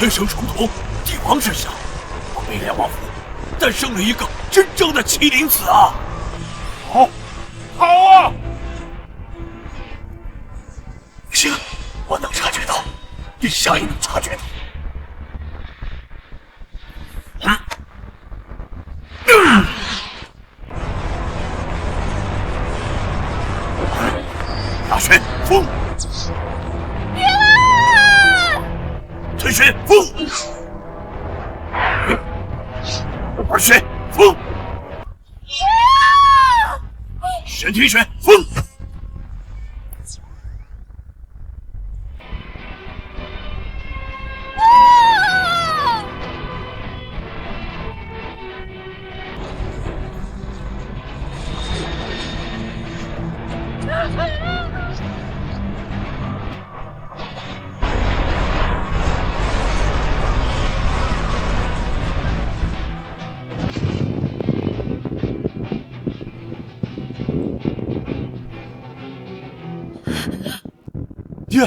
人生重头，帝王之下，我北凉王府诞生了一个真正的麒麟子啊！好，好啊！行，我能察觉到，陛下也能察觉到。大旋风，退旋风，二旋风，旋踢旋风。爹，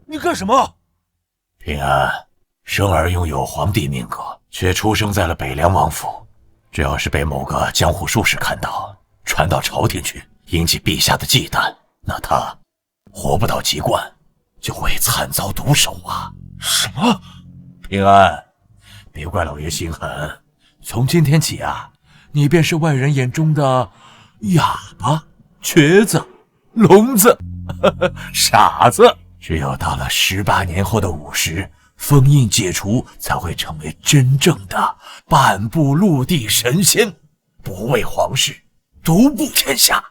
你干什么？平安，生而拥有皇帝命格，却出生在了北凉王府。这要是被某个江湖术士看到，传到朝廷去，引起陛下的忌惮，那他活不到籍贯，就会惨遭毒手啊！什么？平安，别怪老爷心狠。从今天起啊，你便是外人眼中的哑巴、瘸子、聋子、傻子。只有到了18年后的50，封印解除，才会成为真正的半步陆地神仙，不为皇室，独步天下。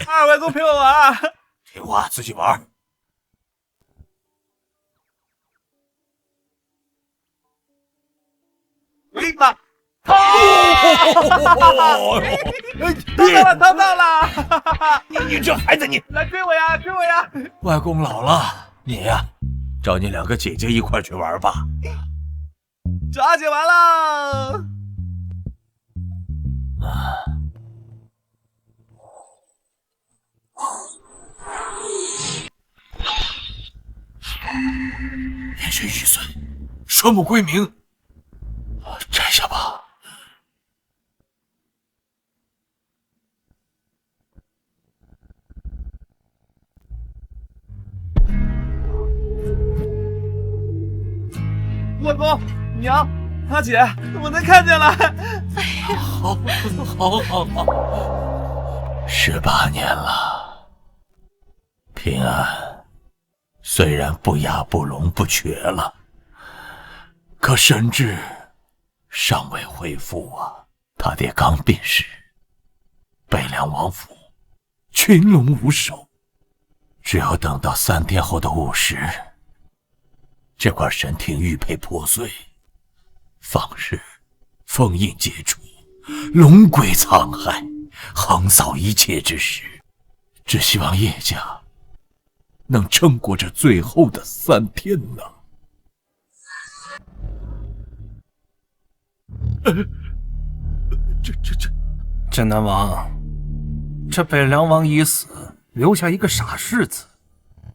二外公陪我玩。听话，自己玩。立马逃！逃到了！你这孩子，你来追我呀，追我呀！外公老了，你呀，找你2个姐姐一块去玩吧。抓紧完了！眼神玉碎，双目归明，摘下吧。外公、娘、阿姐，我能看见了。好，18年了，平安。虽然不哑不聋不瘸了，可神智尚未恢复啊！他爹刚病时，北凉王府群龙无首，只要等到3天后的50，这块神庭玉佩破碎，放日封印解除，龙归沧海，横扫一切之时，只希望叶家能撑过这最后的3天呢。镇南王，这北凉王已死，留下一个傻世子，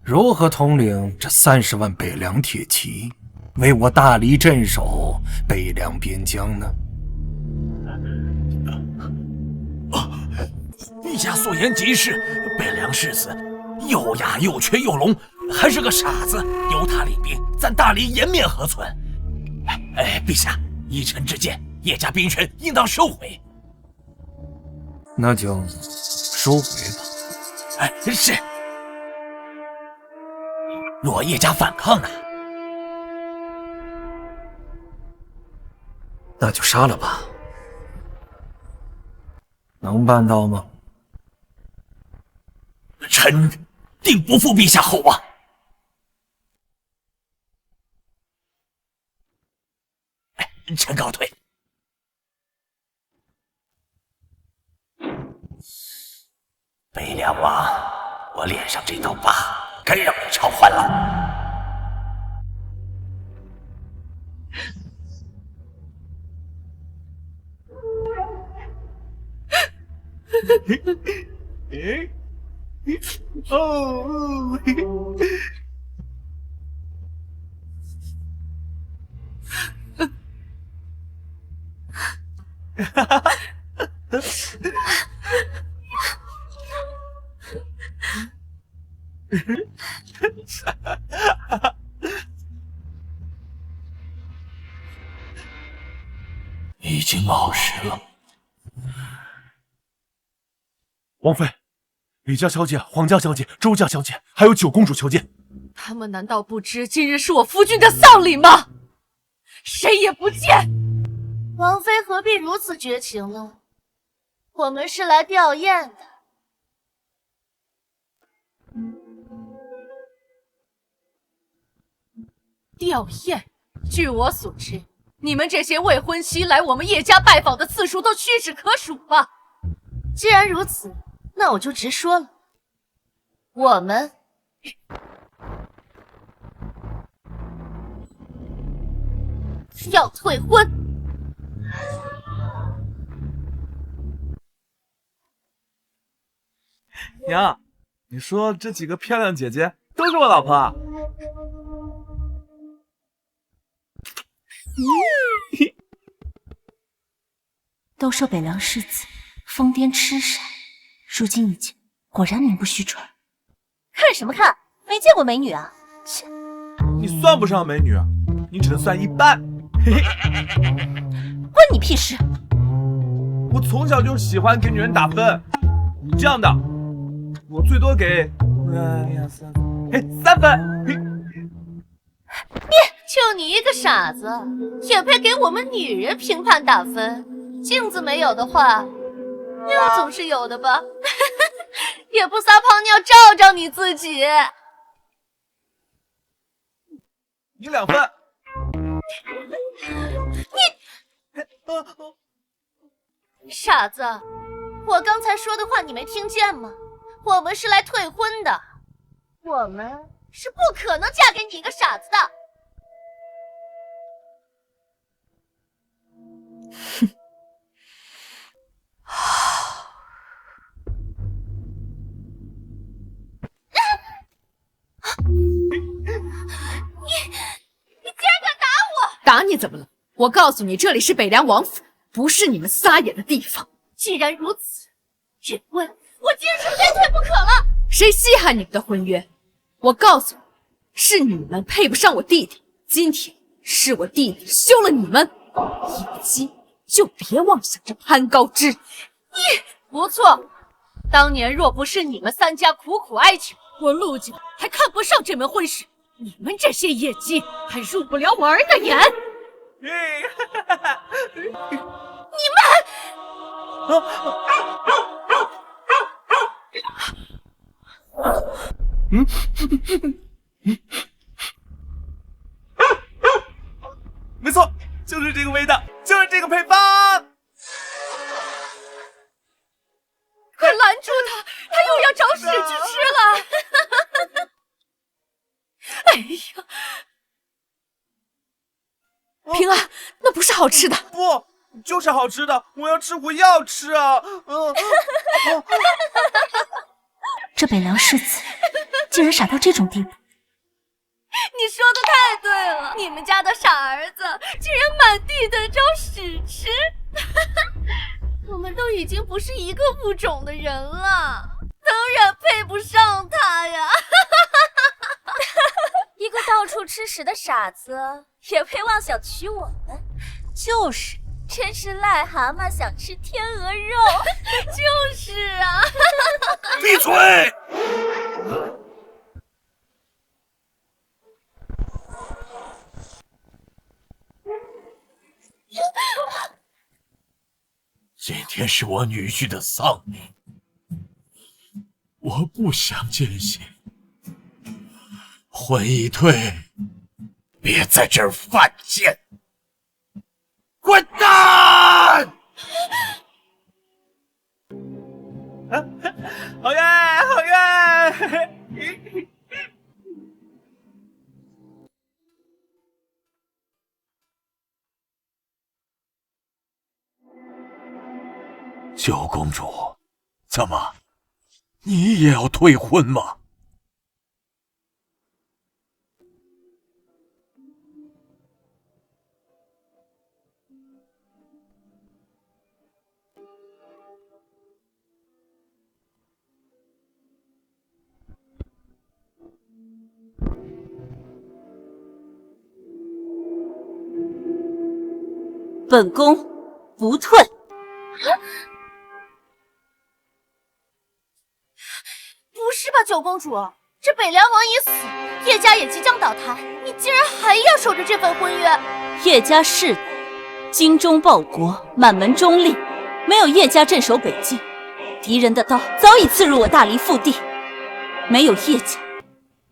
如何统领这30万北凉铁骑，为我大黎镇守北凉边疆呢？陛下所言极是，北凉世子又哑又瘸又聋，还是个傻子，由他领兵，咱大黎颜面何存？陛下，依臣之见，叶家兵权应当收回。那就收回吧。是。若叶家反抗呢？那就杀了吧。能办到吗？臣定不负陛下厚望。臣告退。北凉王，我脸上这道疤该让你偿还了。哦，已经冒失了。王妃，李家小姐、黄家小姐、周家小姐，还有九公主求见。他们难道不知今日是我夫君的丧礼吗？谁也不见！王妃何必如此绝情呢？我们是来吊唁的。吊唁？据我所知，你们这些未婚妻来我们叶家拜访的次数都屈指可数吧？既然如此，那我就直说了，我们要退婚。娘，你说这几个漂亮姐姐都是我老婆啊？都说北凉世子疯癫痴傻，如今一见，果然名不虚传。看什么看？没见过美女啊？切！你算不上美女，你只能算一半。关你屁事！我从小就喜欢给女人打分，你这样的，我最多给3分。就你一个傻子，也配给我们女人评判打分？镜子没有的话，尿总是有的吧？也不撒泡尿照照你自己。你2分。你傻子，我刚才说的话你没听见吗？我们是来退婚的，我们是不可能嫁给你一个傻子的。哼。你竟然敢打我！打你怎么了？我告诉你，这里是北凉王府，不是你们撒野的地方。既然如此，这婚我今日是非退不可了。谁稀罕你们的婚约？我告诉你，是你们配不上我弟弟。今天是我弟弟休了你们，有机就别妄想着攀高枝。你不错，当年若不是你们3家苦苦哀求，我陆家还看不上这门婚事。你们这些野鸡还入不了我儿的眼。你们！没错，就是这个味道，就是这个配方。快拦住他，他又要找屎去吃了。哎呀，平安，那不是好吃的。不，就是好吃的，我要吃，我要吃啊！这北凉世子竟然傻到这种地步。你说的太对了，你们家的傻儿子竟然满地的找屎吃。我们都已经不是一个物种的人了，当然配不上他呀。一个到处吃屎的傻子也配妄想娶我们？就是，真是癞蛤蟆想吃天鹅肉。就是啊。闭嘴！今天是我女婿的丧礼，我不想见血。婚一退，别在这儿犯贱！滚蛋！好耶，好耶！九公主，怎么，你也要退婚吗？本宫不退。不是吧，九公主，这北凉王已死，叶家也即将倒台，你竟然还要守着这份婚约？叶家世代精忠报国，满门忠立，没有叶家镇守北境，敌人的刀早已刺入我大黎腹地。没有叶家，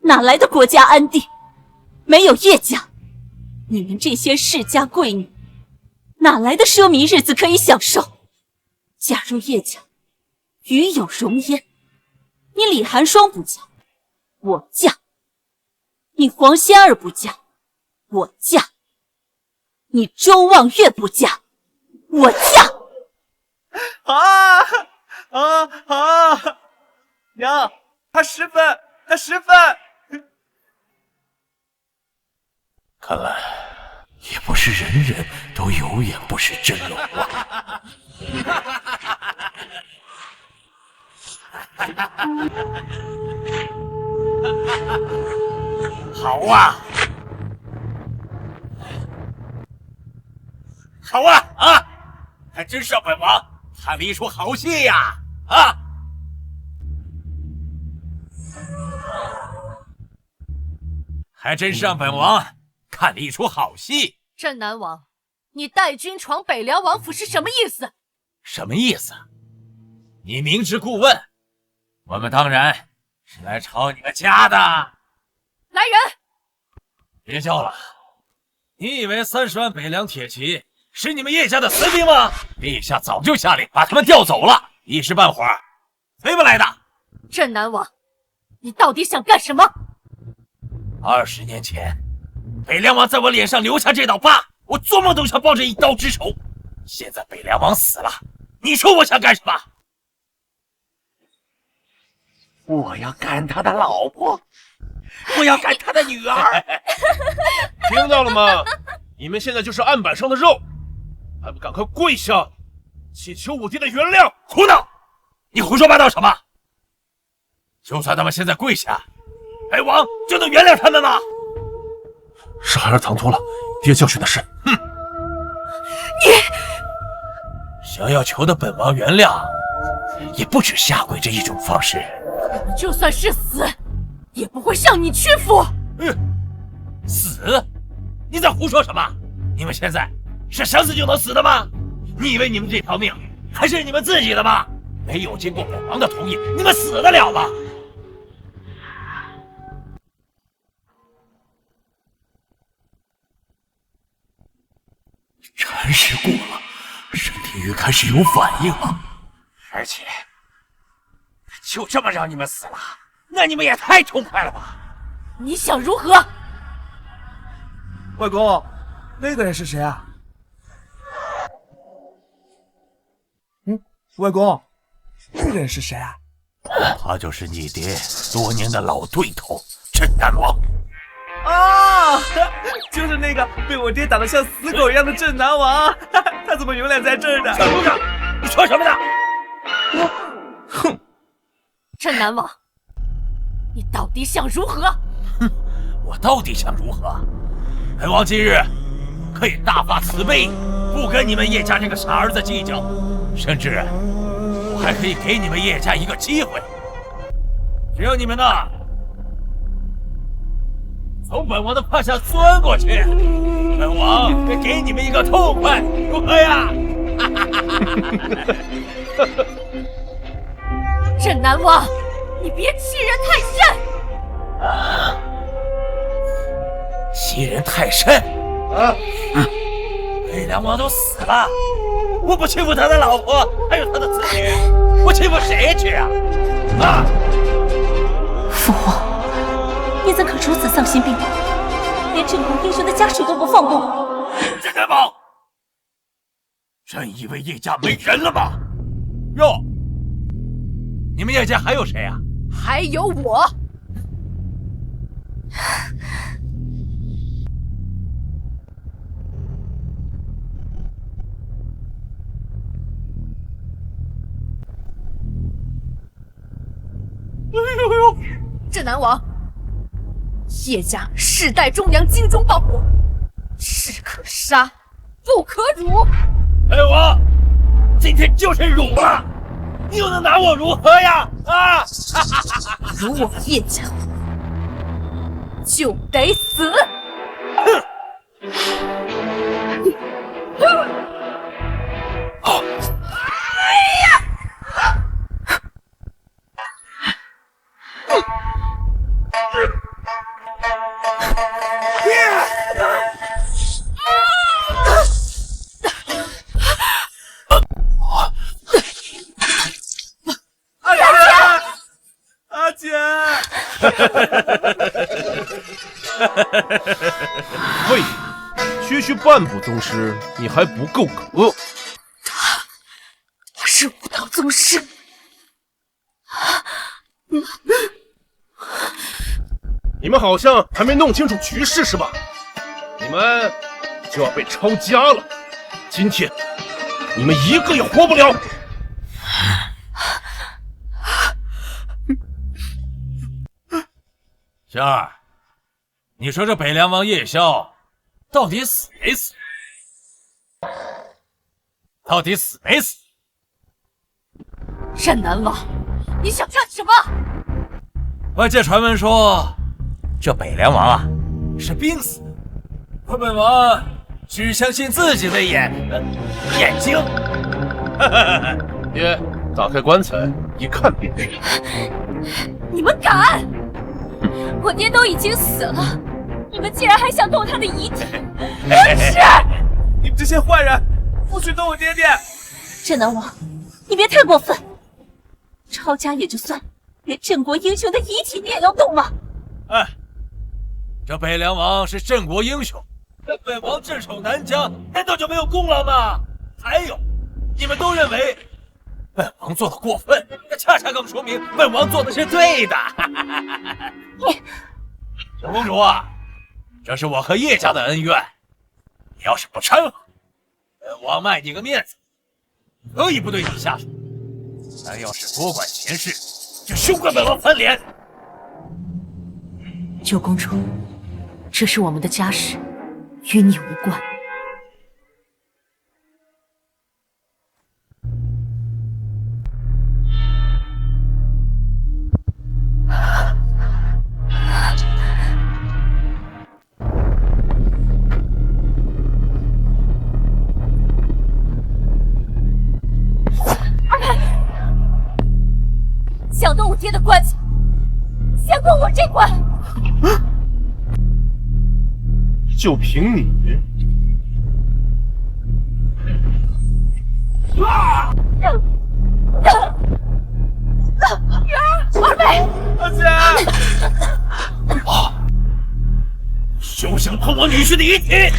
哪来的国家安定？没有叶家，你们这些世家贵女，哪来的奢靡日子可以享受？嫁入叶家，与有荣焉。你李寒霜不嫁，我嫁；你黄仙儿不嫁，我嫁；你周望月不嫁，我嫁。娘，他10分，他10分。看来也不是人人都有眼不识真龙啊。好啊，好啊啊！还真是本王看了一出好戏呀！啊！还真是让本王看了一出好戏。镇南王，你带军闯北凉王府是什么意思？什么意思？你明知故问，我们当然是来抄你们家的。来人！别叫了，你以为30万北凉铁骑是你们叶家的私兵吗？陛下早就下令把他们调走了，一时半会儿飞不来的。镇南王，你到底想干什么？20年前，北凉王在我脸上留下这道疤，我做梦都想抱着一刀之仇。现在北凉王死了，你说我想干什么？我要干他的老婆，我要干他的女儿。听到了吗？你们现在就是案板上的肉，还不赶快跪下，祈求武帝的原谅！胡闹！你胡说八道什么？就算他们现在跪下，本王就能原谅他们吗？是孩儿唐突了，爹教训的是。哼！你想要求的本王原谅，也不止下跪这一种方式。就算是死，也不会向你屈服。死？你在胡说什么？你们现在是想死就能死的吗？你以为你们这条命还是你们自己的吗？没有经过本王的同意，你们死得了吗？禅师过了，沈定宇开始有反应了，而且就这么让你们死了，那你们也太痛快了吧！你想如何？外公，那个人是谁啊？外公，那个人是谁啊？他就是你爹多年的老对头镇南王。啊，就是那个被我爹打得像死狗一样的镇南王，他怎么永远在这儿呢？小畜生，你说什么呢？哼！镇南王，你到底想如何？哼，我到底想如何？本王今日可以大发慈悲，不跟你们叶家这个傻儿子计较，甚至我还可以给你们叶家一个机会，只要你们呢从本王的胯下钻过去，本王会给你们一个痛快，如何呀？镇南王，你别欺人太甚！啊！欺人太甚！北凉王都死了，我不欺负他的老婆，还有他的子女，我欺负谁去啊？啊！父皇，你怎可如此丧心病狂，连镇国英雄的家属都不放过？镇南王，朕以为叶家没人了吗？哟，你们叶家还有谁啊？还有我。镇南王，叶家世代忠良，精忠报国，士可杀，不可辱。哎我，今天就是辱了，你又能拿我如何呀？啊！辱我叶家，就得死。阿姐，喂，区区半步宗师，你还不够格。他是武道宗师。你们好像还没弄清楚局势是吧？你们就要被抄家了，今天你们一个也活不了。仙儿，你说这北凉王叶萧到底死没死？到底死没死？镇南王，你想干什么？外界传闻说，这北凉王啊是病死的，可本王只相信自己的眼睛。爹，打开棺材一看便是。你们敢！我爹都已经死了，你们竟然还想动他的遗体，混世！你们这些坏人，不许动我爹爹！镇南王，你别太过分，抄家也就算了，连镇国英雄的遗体你也要动吗？哎，这北凉王是镇国英雄，那本王镇守南疆，难道就没有功劳吗？还有，你们都认为本王做的过分，这恰恰更说明本王做的是对的。小公主啊，这是我和叶家的恩怨，你要是不掺和，本王卖你个面子，可以不对你下手，但要是多管闲事，就休怪本王翻脸。九公主，这是我们的家事，与你无关。想动我爹的关系，先过我这关。就凭你，二妹，阿姐，休想碰我女婿的遗体！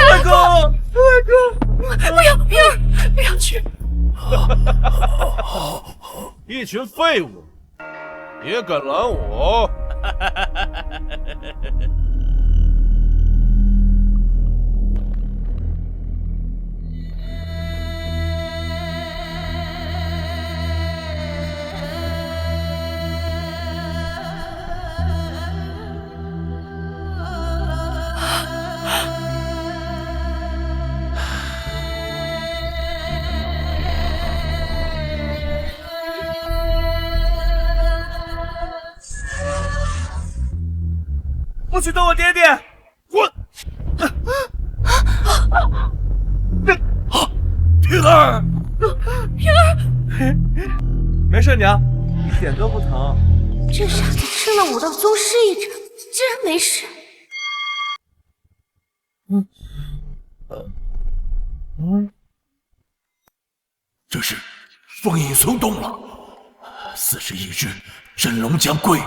大哥，不要，平儿，不要去！一群废物，也敢拦我！不许动我爹爹！滚！平儿，没事，娘，一点都不疼。这傻子吃了武道宗师一掌，竟然没事。这是封印松动了，似是一只真龙将归。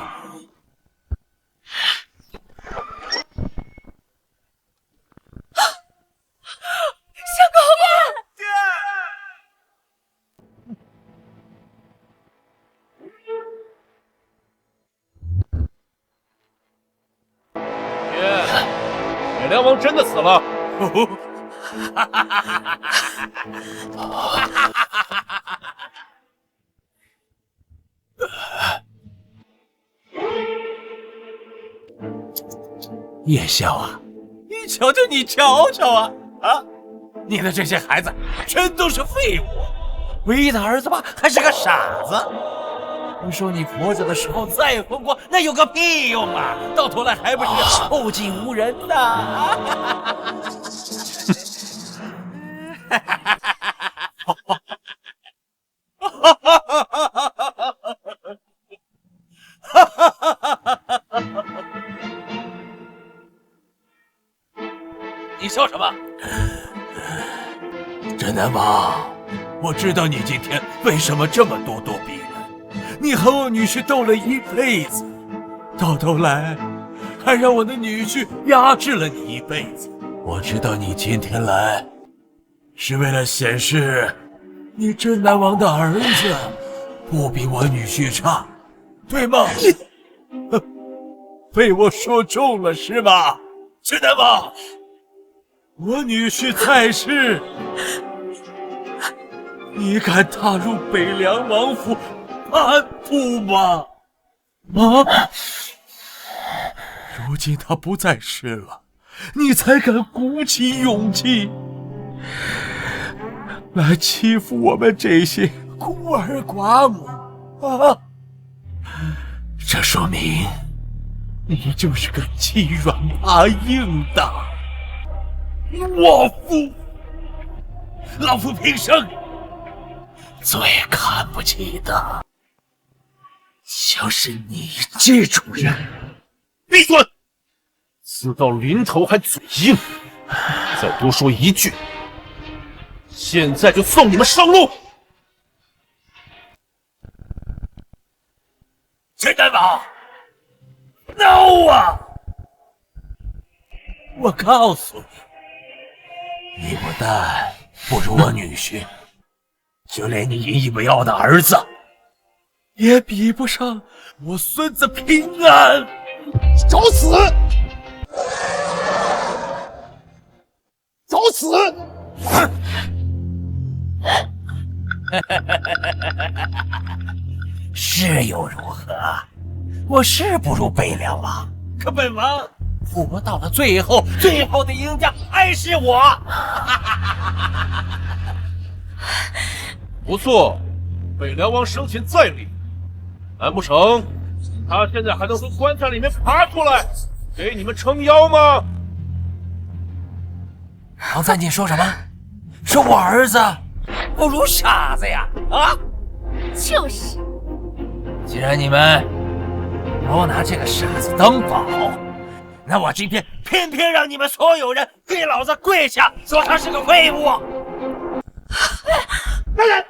北凉王真的死了。叶宵啊，你瞧瞧，你瞧瞧啊！啊，你的这些孩子全都是废物，唯一的儿子吧还是个傻子。你说你活着的时候再风光，那有个屁用啊！到头来还不是后继无人呐！你笑什么？镇南王，我知道你今天为什么这么咄咄逼人。你和我女婿斗了一辈子，到头来还让我的女婿压制了你一辈子。我知道你今天来是为了显示你镇南王的儿子不比我女婿差，对吗？被我说中了是吧？镇南王，我女婿在世，你敢踏入北凉王府叛徒吗？啊！如今他不在世了，你才敢鼓起勇气来欺负我们这些孤儿寡母啊！这说明你就是个欺软怕硬的懦夫！老夫平生最看不起的就是你这种人。闭嘴！死到临头还嘴硬，再多说一句，现在就送你们上路！镇南王 ，no 啊！我告诉你，你不但不如我女婿，就连你引以为傲的儿子，也比不上我孙子平安。找死！找死！是又如何？我是不如北凉王，可本王活到了最后，最后的赢家还是我。不错，北凉王生前再厉害，难不成他现在还能从棺材里面爬出来，给你们撑腰吗？王三姐说什么？说我儿子不如傻子呀？啊！就是。既然你们都拿这个傻子当宝，那我今天偏偏让你们所有人给老子跪下，说他是个废物！下去！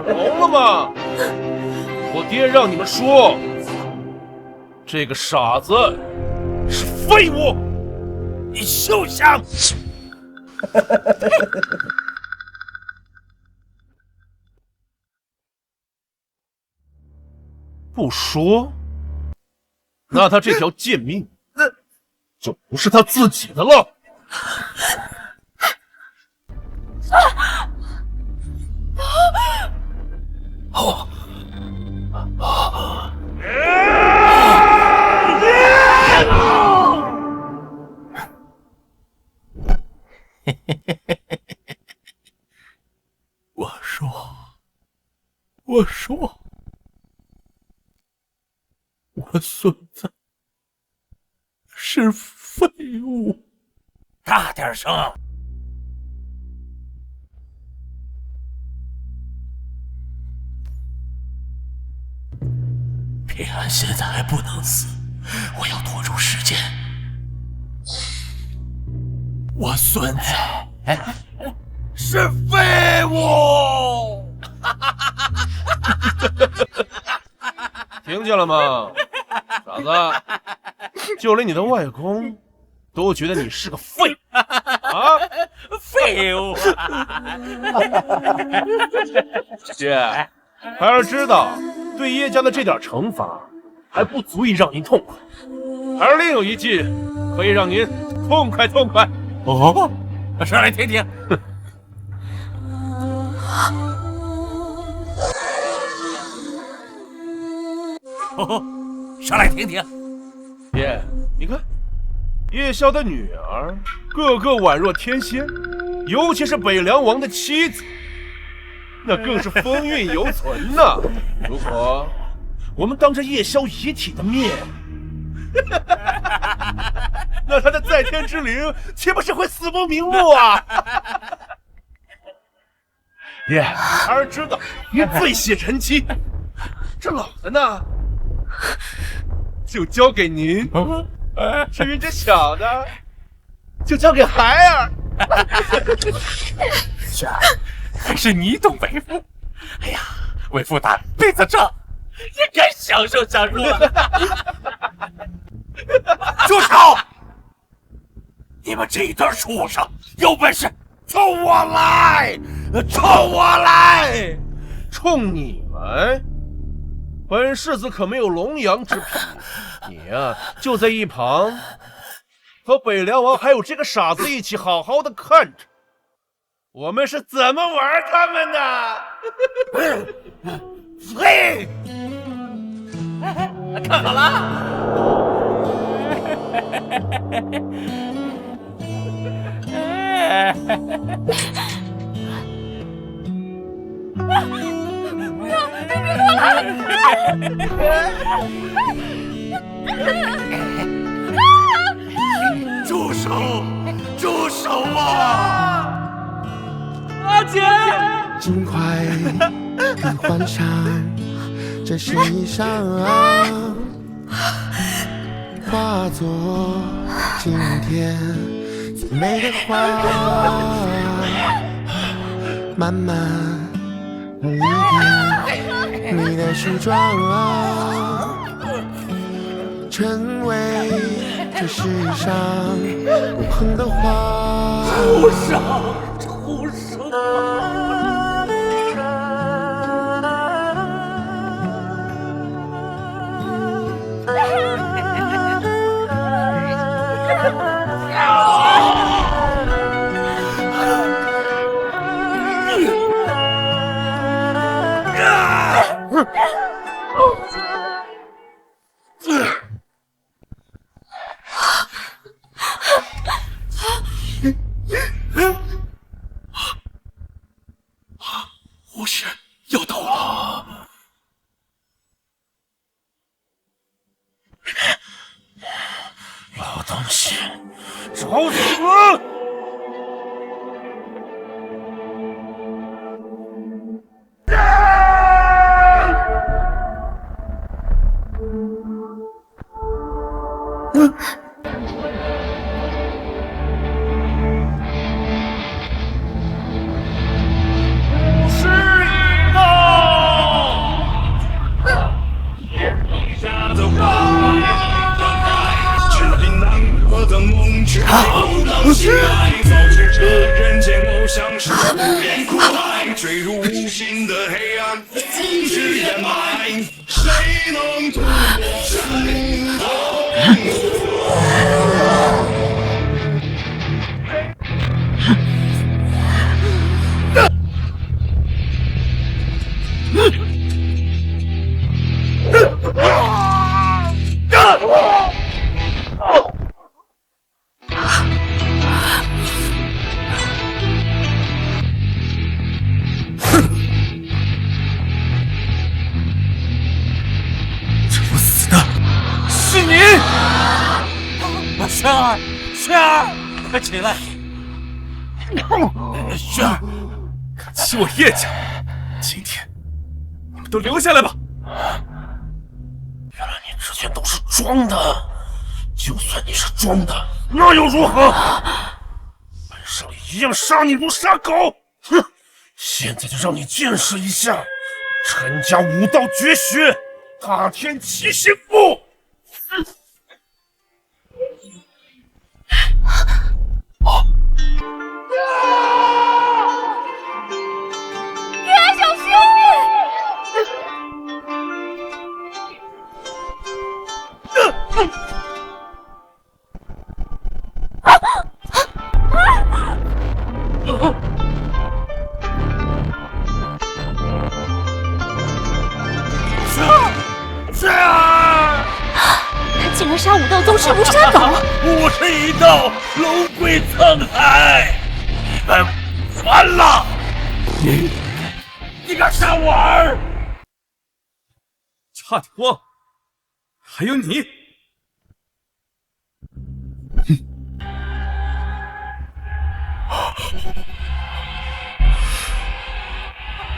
懂了吗？我爹让你们说，这个傻子是废物。你休想！不说，那他这条贱命就不是他自己的了。我说，我孙子是废物。大点声！平安现在还不能死，我要拖住时间。我孙子是废物！听见了吗，傻子？就连你的外公都觉得你是个废啊！废物！姐，孩儿知道，对叶家的这点惩罚还不足以让您痛快，孩儿另有一计可以让您痛快痛快。哦，说来听听。哦，说来听听。爷，你看，叶宵的女儿个个宛若天仙，尤其是北凉王的妻子，那更是风韵犹存呐。如果我们当着叶宵遗体的面，那他的在天之灵岂不是会死不瞑目啊？爷，孩儿知道您最喜人妻，这老的呢，就交给您。至于这小的，就交给孩儿。还是你懂为父。哎呀，为父打辈子仗，也该享受享受了。住手！你们这一对畜生，有本事冲我来！冲我来！冲你们！本世子可没有龙阳之癖，你呀、就在一旁和北凉王还有这个傻子一起好好的看着，我们是怎么玩他们的。嘿，看好了。住手！住手啊！阿姐，尽快地换上这身衣裳啊，化作今天最美的花，慢慢离开你的梳妆啊，成为这世上永恒的花。住手！住手！无血要到了！老东西，找死！坠入无尽的黑暗，风之掩埋，谁能渡过山峰？轩儿，轩儿，快起来！轩儿，看起我叶家，今天你们都留下来吧。原来你之前都是装的，就算你是装的，那又如何？本少爷一样杀你如杀狗！哼！现在就让你见识一下陈家武道绝学大天齐行不？月小心！他竟然杀武道宗师吴山狗！我是一道龙归沧海，你们完了！你敢杀我儿？差点忘了，还有你！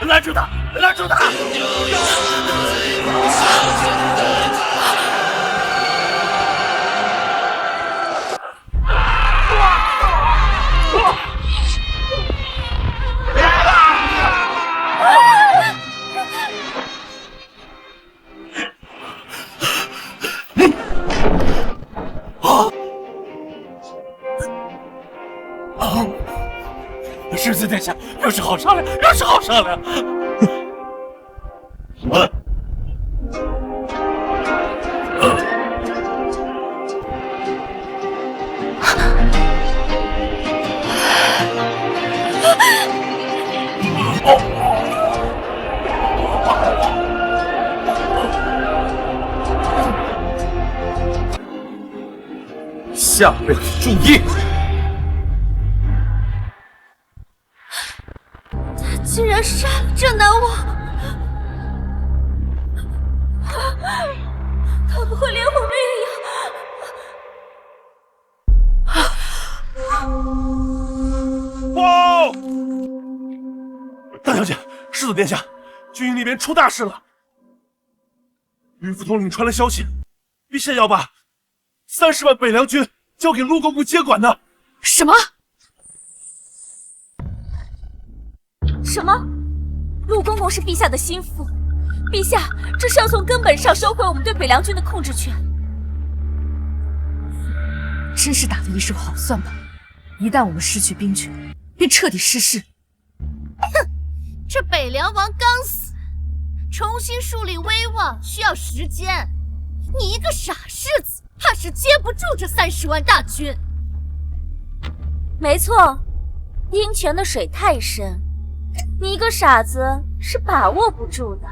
拦住他！拦住他！世子殿下，有事好商量，有事好商量。下辈子注意！竟然杀了这南王！他不会连我命一样！报！大小姐，世子殿下，军营那边出大事了。吕副统领传来消息，陛下要把30万北凉军交给陆公公接管呢。什么？什么？陆公公是陛下的心腹，陛下这是要从根本上收回我们对北凉军的控制权。真是打得一手好算盘，一旦我们失去兵权，便彻底失势。哼，这北凉王刚死，重新树立威望需要时间。你一个傻世子，怕是接不住这30万大军。没错，鹰泉的水太深。你一个傻子是把握不住的。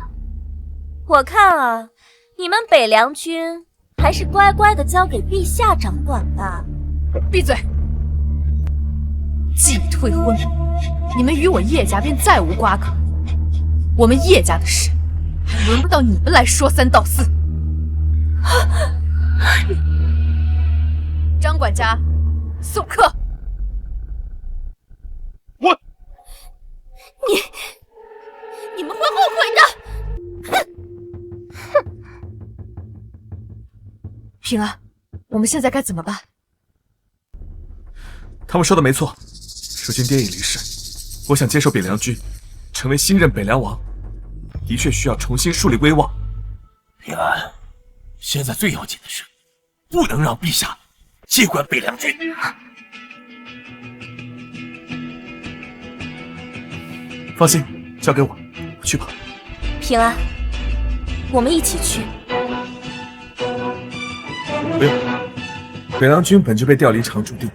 我看啊，你们北凉军还是乖乖的交给陛下掌管吧。闭嘴！既已退婚，你们与我叶家便再无瓜葛。我们叶家的事，还轮不到你们来说三道四。张管家，送客。你们会后悔的！哼！平安，我们现在该怎么办？他们说的没错，如今爹已离世，我想接手北凉军，成为新任北凉王，的确需要重新树立威望。平安，现在最要紧的是，不能让陛下接管北凉军。放心，交给我，去吧。平安，我们一起去。不用，北凉军本就被调离常驻地，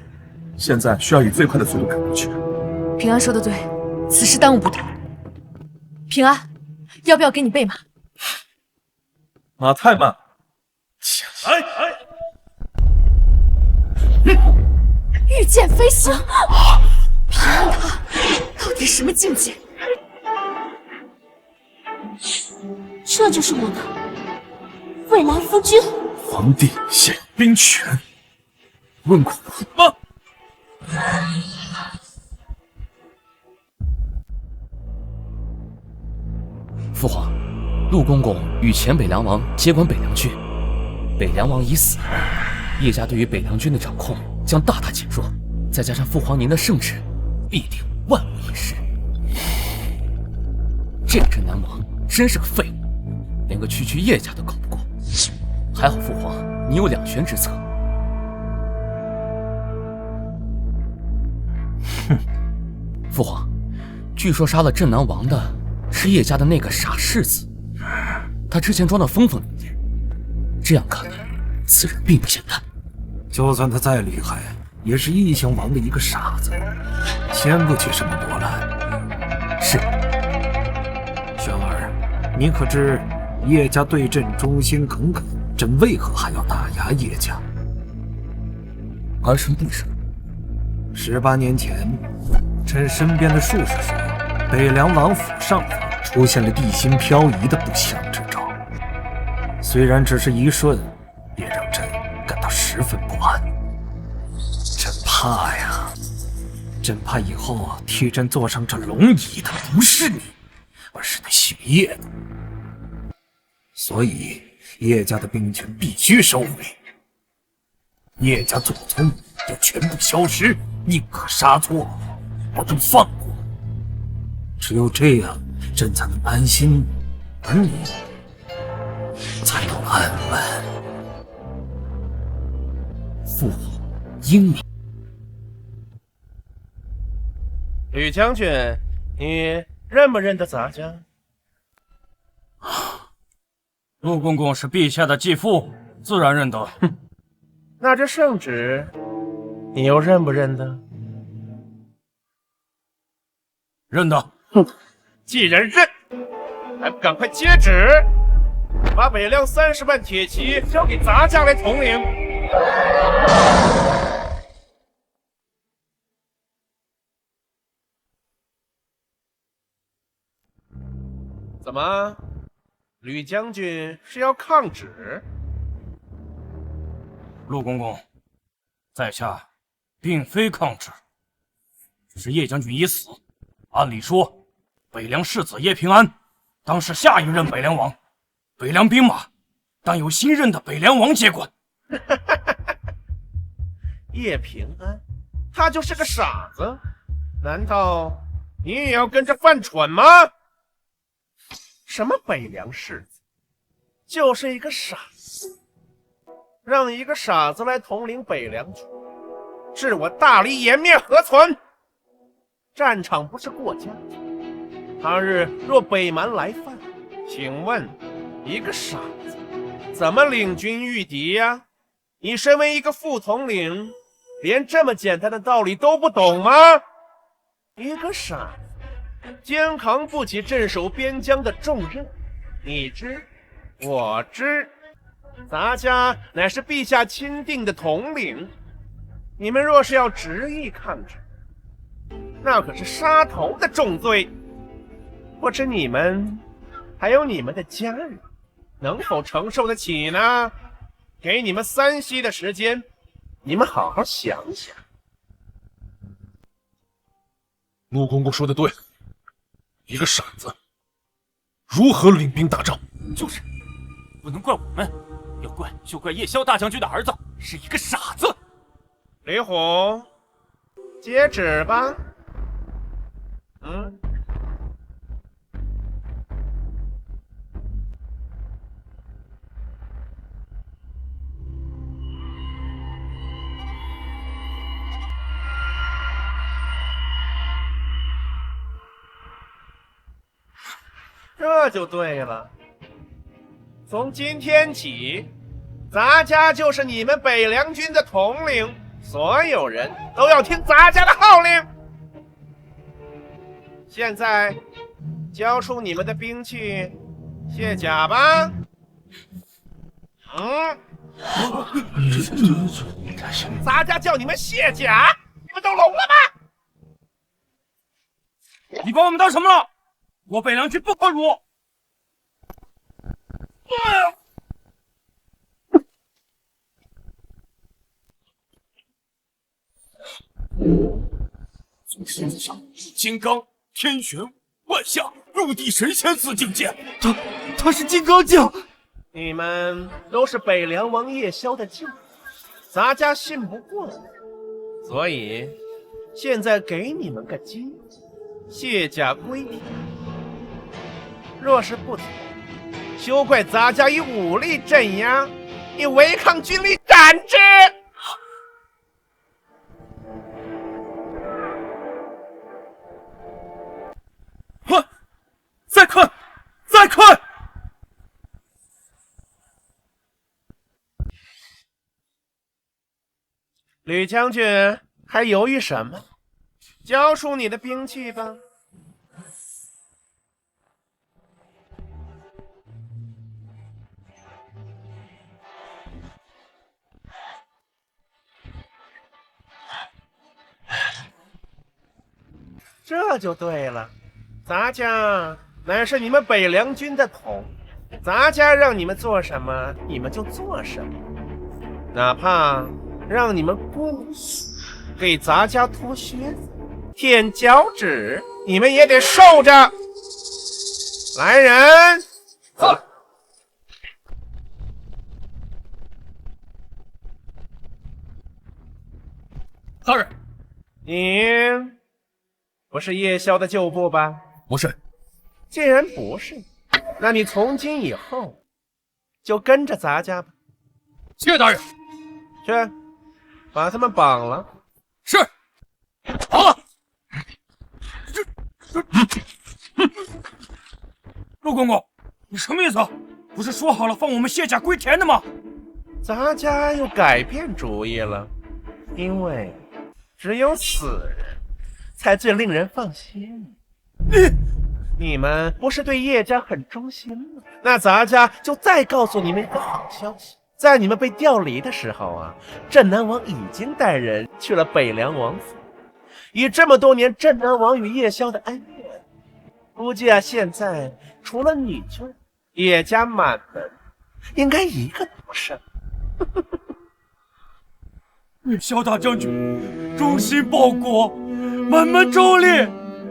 现在需要以最快的速度赶过去。平安说的对，此事耽误不得。平安，要不要给你备马？马太慢。御剑飞行，平安他到底什么境界？这就是我的蔚蓝夫君。皇帝现有兵权，问苦吗？父皇，陆公公与前北凉王接管北凉军，北凉王已死，叶家对于北凉军的掌控将大大减弱，再加上父皇您的圣旨，必定万无一失。这个镇南王真是个废物，连连个区区叶家都搞不过。还好父皇，你有两全之策。哼，父皇，据说杀了镇南王的是叶家的那个傻世子，他之前装得疯疯癫癫，这样看来，此人并不简单。就算他再厉害，也是异姓王的一个傻子，掀不起什么波澜。是。玄儿，你可知叶家对朕忠心耿耿，朕为何还要打压叶家？儿臣不知。18年前，朕身边的术士说，北凉王府上方出现了地心漂移的不祥之兆。虽然只是一瞬，也让朕感到十分不安。朕怕呀，朕怕以后替朕坐上这龙椅的不是你，而是那姓叶的。所以叶家的兵权必须收回，叶家祖宗要全部消失，宁可杀错，不能放过。只有这样，朕才能安心，而你才能安稳。父皇英明。吕将军，你认不认得咱家？陆公公是陛下的继父，自然认得。哼，那这圣旨，你又认不认得？认得。哼，既然认，还不赶快接旨，把北凉30万铁骑交给咱家来统领。怎么，吕将军是要抗旨？陆公公，在下并非抗旨，只是叶将军已死，按理说，北凉世子叶平安当是下一任北凉王，北凉兵马当由新任的北凉王接管。叶平安，他就是个傻子，难道你也要跟着犯蠢吗？什么北凉世子，就是一个傻子，让一个傻子来统领北凉军，置我大理颜面何存？战场不是过家家，他日若北蛮来犯，请问一个傻子怎么领军御敌呀？你身为一个副统领，连这么简单的道理都不懂吗？一个傻子肩扛不起镇守边疆的重任，你知我知，咱家乃是陛下钦定的统领，你们若是要执意抗旨，那可是杀头的重罪，不知你们还有你们的家人能否承受得起呢？给你们3息的时间，你们好好想想。陆公公说的对，一个傻子如何领兵打仗？就是，不能怪我们，就怪叶萧大将军的儿子是一个傻子。李虎，接旨吧。这就对了。从今天起，咱家就是你们北凉军的统领，所有人都要听咱家的号令。现在，交出你们的兵器，卸甲吧。咱家叫你们卸甲，你们都聋了吗？你把我们当什么了？我北凉军不可辱！从身子上金刚、天玄、万象、入地神仙4境界，他是金刚将。你们都是北凉王叶萧的将，咱家信不过你，所以现在给你们个机会，卸甲归田。若是不从，休怪咱家以武力镇压，以违抗军令斩之。快，再快，再快！吕将军，还犹豫什么？交出你的兵器吧。这就对了，咱家乃是你们北凉军的统，咱家让你们做什么，你们就做什么，哪怕让你们姑死，给咱家脱靴子、舔脚趾，你们也得受着。来人，走！大人，你不是夜宵的旧部吧？不是。既然不是，那你从今以后就跟着咱家吧。谢大人。去，把他们绑了。是。好了。陆公公，你什么意思？不是说好了放我们谢家归田的吗？咱家又改变主意了，因为只有死人才最令人放心。你们不是对叶家很忠心吗？那咱家就再告诉你们一个好消息，在你们被调离的时候啊，镇南王已经带人去了北凉王府。以这么多年镇南王与叶宵的恩怨，估计啊，现在除了你军，叶家满门应该一个都不剩。叶宵大将军忠心报国，满门忠烈，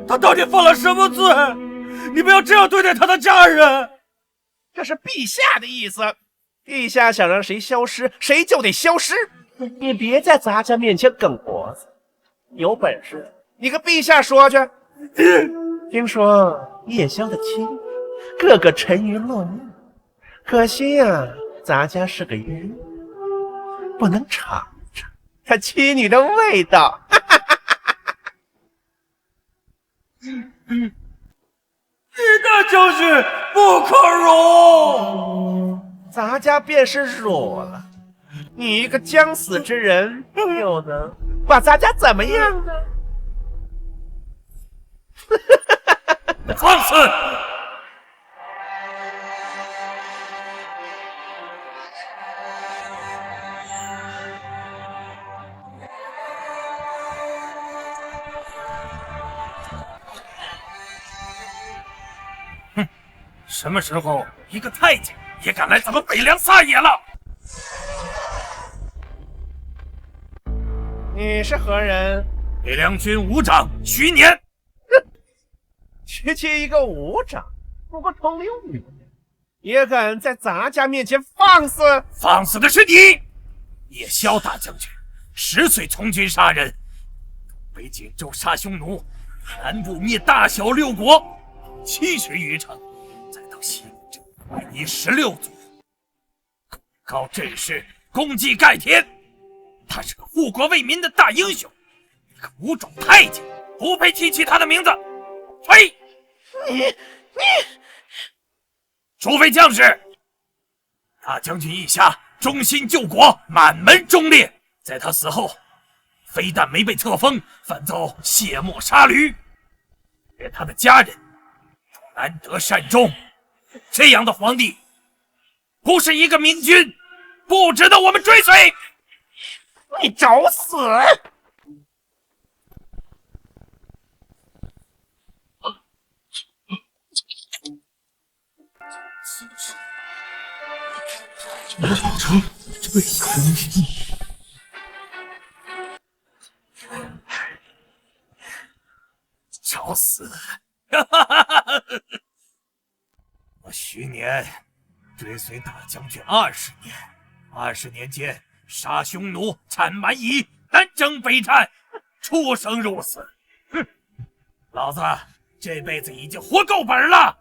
他到底犯了什么罪？你不要这样对待他的家人。这是陛下的意思，陛下想让谁消失，谁就得消失。你别在咱家面前梗脖子，有本事你跟陛下说去。听说叶宵的妻个个沉鱼落雁，可惜呀，咱家是个鱼，不能尝尝他妻女的味道。叶大将军不可容，咱家便是辱了。你一个将死之人，又能把咱家怎么样呢？放肆！哼，什么时候一个太监也敢来咱们北凉撒野了？你是何人？北凉军武长徐年。区区一个武长，不过统领5年，也敢在咱家面前放肆？放肆的是你！叶宵大将军10岁从军杀人，北锦州杀匈奴，南部灭大小6国，70余城，再到西部毁你16族，告阵势，功绩盖天。他是个护国为民的大英雄，一个武种太监不配提起他的名字。呸！你，除非将士，大将军意下忠心救国，满门忠烈，在他死后，非但没被册封，反遭卸磨杀驴，连他的家人都难得善终。这样的皇帝，不是一个明君，不值得我们追随。你找死！怎么造成这样的找死！我徐年追随大将军20年，20年间杀匈奴、产蛮夷，南征北战，出生入死。哼，老子这辈子已经活够本了。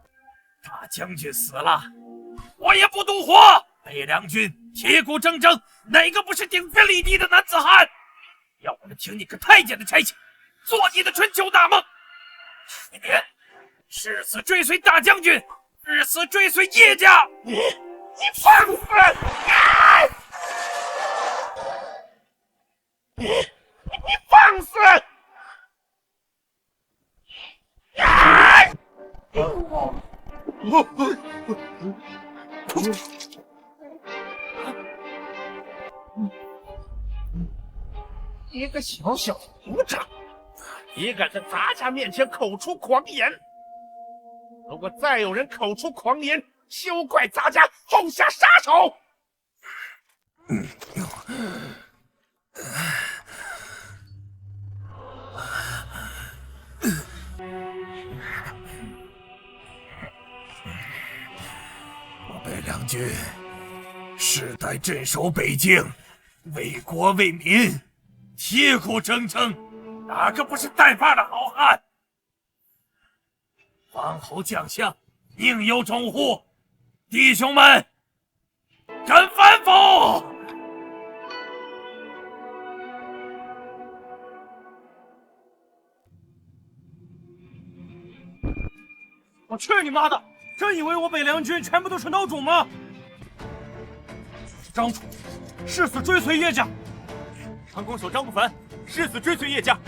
大将军死了，我也不赌活。北凉军铁骨铮铮，哪个不是顶天立地的男子汉？要我们听你个太监的差遣，做你的春秋大梦？去年誓死追随大将军，日死追随叶家。你放肆！你放肆！一个小小族长，也敢在咱家面前口出狂言！如果再有人口出狂言，休怪咱家痛下杀手！我北凉军世代镇守北境，为国为民，铁骨铮铮，哪个不是带把的好汉？王侯将相宁有种乎？弟兄们，敢反否？我去你妈的！真以为我北凉军全部都是孬种吗？张楚誓死追随叶家，长弓手张不凡誓死追随叶家，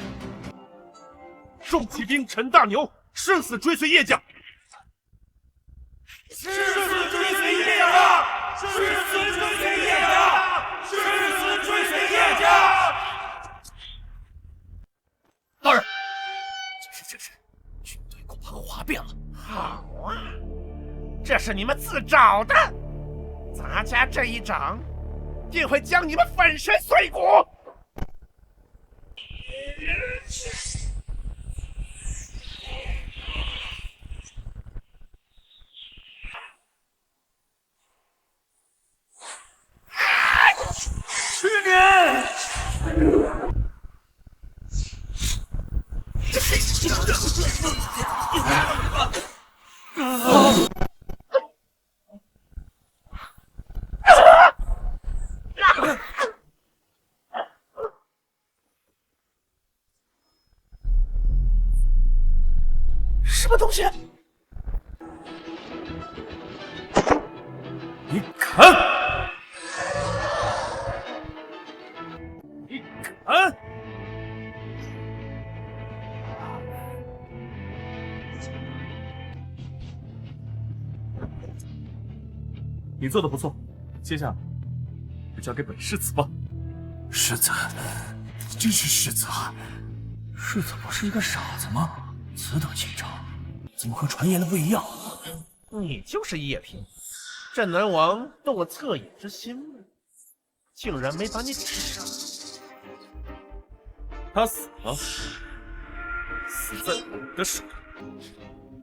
众骑兵陈大牛誓死追随叶家，誓死追随叶家，誓死追随叶家，誓死追随叶家。大人，这是，军队恐怕哗变了。好啊，这是你们自找的，咱家这一掌定会将你们粉身碎骨。去年。什么东西？你敢！你敢！你做的不错，接下来就交给本世子吧。世子，真是世子啊！世子不是一个傻子吗？此等情长，怎么和传言的不一样？你就是叶平，镇南王动了恻隐之心了，竟然没把你给杀。他死了，死在我的手上。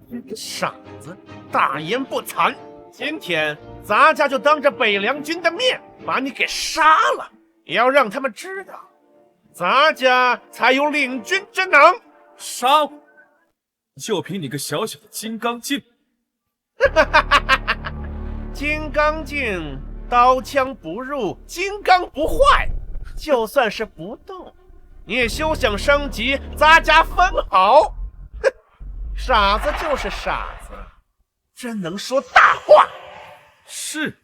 你个傻子，大言不惭！今天咱家就当着北凉军的面把你给杀了，也要让他们知道，咱家才有领军之能。杀我，就凭你个小小的金刚镜！金刚镜，刀枪不入，金刚不坏。就算是不动，你也休想伤及咱家分毫。哼，傻子就是傻子，真能说大话。是。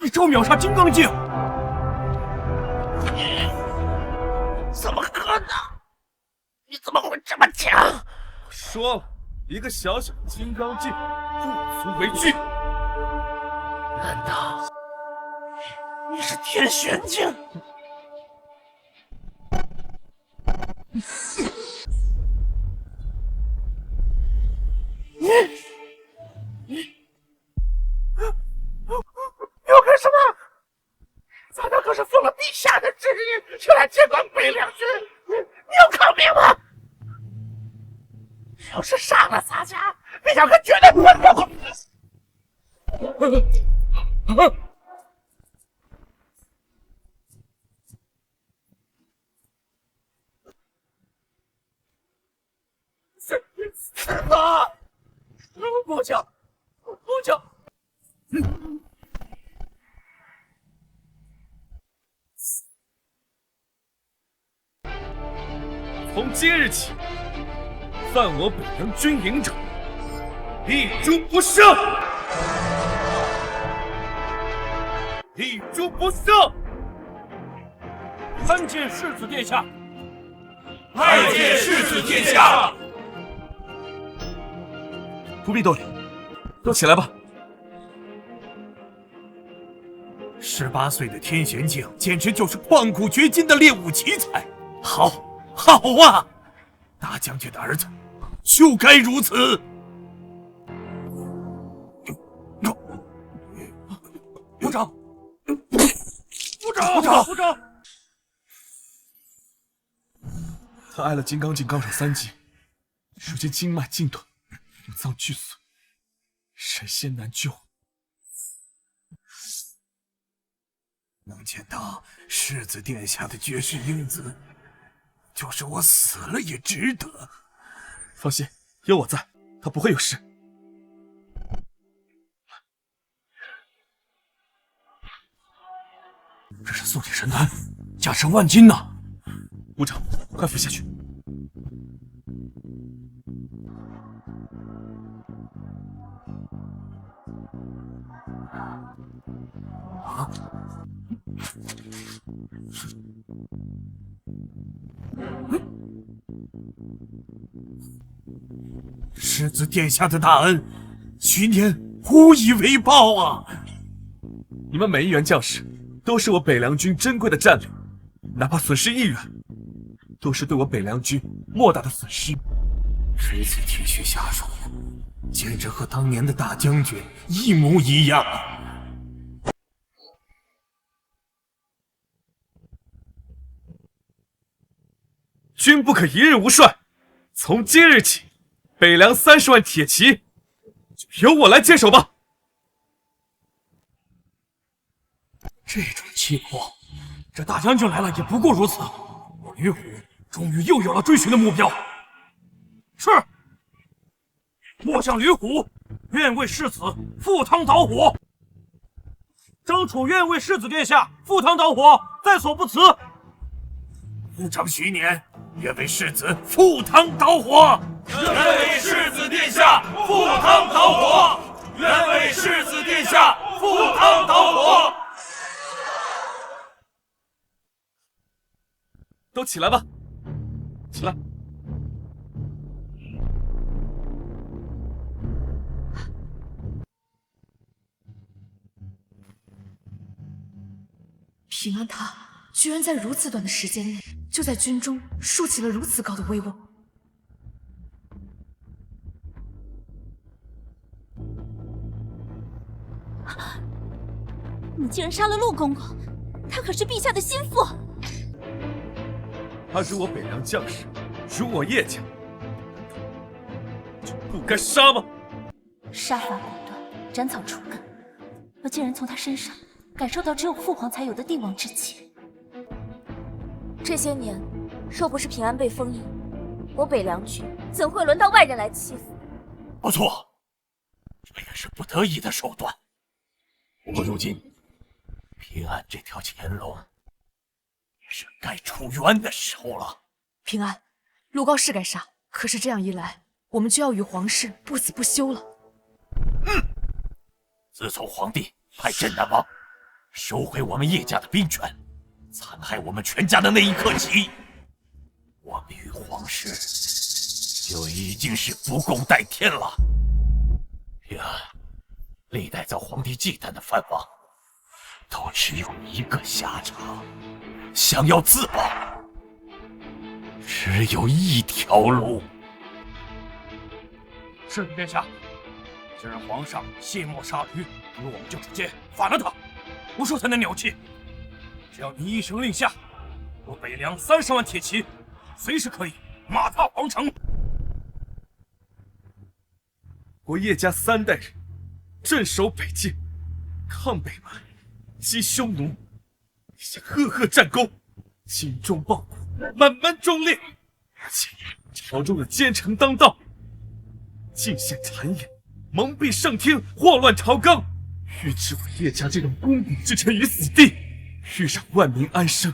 你招秒杀金刚镜？怎么可能？你怎么会这么强？我说了，一个小小的金刚镜不足为惧。难道你是天玄境。要干什么？咱那可是奉了陛下的旨意前来接管北凉军，你要抗命吗？要是杀了咱家，陛下可绝对不会饶过你。啊！不行，不行！从今日起，犯我北凉军营者，立诛不赦！立诛不赦！参见世子殿下！拜见世子殿下！不必多礼，都起来吧。18岁的天玄境，简直就是旷古绝今的猎物奇才。好，好啊！大将军的儿子，就该如此。部长，部长！他挨了金刚镜高手3击，如今经脉尽断，五脏俱损，神仙难救。能见到世子殿下的绝世英姿，就是我死了也值得。放心，有我在，他不会有事。这是素体神丹，价值万金呐！部长，快服下去。啊！世子殿下的大恩，许年无以为报啊！你们每一员将士，都是我北凉军珍贵的战力，哪怕损失1员，都是对我北凉军莫大的损失。这次铁血下手，简直和当年的大将军一模一样啊！军不可一日无帅，从今日起，北凉30万铁骑就由我来接手吧。这种气魄，这大将军来了也不过如此。我吕虎终于又有了追寻的目标。是，末将吕虎愿为世子赴汤蹈火。张楚愿为世子殿下赴汤蹈火，在所不辞。部长徐年愿为世子赴汤蹈火。愿为世子殿下赴汤蹈火。愿为世子殿下赴汤蹈火。都起来吧，起来。平安他居然在如此短的时间内，就在军中树起了如此高的威望。你竟然杀了陆公公，他可是陛下的心腹。他如我北凉将士，如我叶家，就不该杀吗？杀伐果断，斩草除根，我竟然从他身上感受到只有父皇才有的帝王之气。这些年，若不是平安被封印，我北凉军怎会轮到外人来欺负？不错，这也是不得已的手段。不过如今，平安这条潜龙，也是该出冤的时候了。平安，陆高是该杀，可是这样一来，我们就要与皇室不死不休了。自从皇帝派镇南王收回我们叶家的兵权，残害我们全家的那一刻起，我们与皇室就已经是不共戴天了。平安历代遭皇帝忌惮的藩王，都只有一个下场，想要自保，只有一条路。是殿下，既然皇上卸磨杀驴，不如我们就直接反了他，无数才能鸟气。只要你一声令下，我北凉30万铁骑，随时可以马踏皇城。我叶家3代人镇守北境，抗北蛮，击匈奴，立下赫赫战功，精忠报国，满门忠烈，而且朝中的奸臣当道，尽显谗言，蒙蔽圣听，祸乱朝纲，欲置我叶家这种肱骨之臣于死地，欲让万民安生，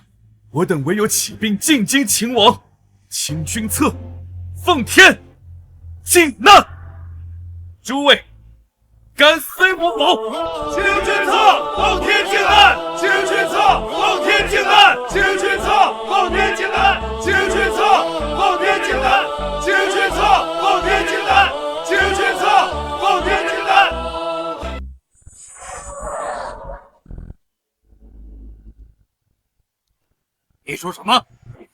我等唯有起兵进京擒王，清君侧，奉天靖难。诸位，敢随我否？清君侧，奉天靖难！清君侧，奉天靖难！清君侧，奉天靖难！清君侧，奉天靖难！清君侧，奉天靖难！清君侧，奉天靖难！你说什么？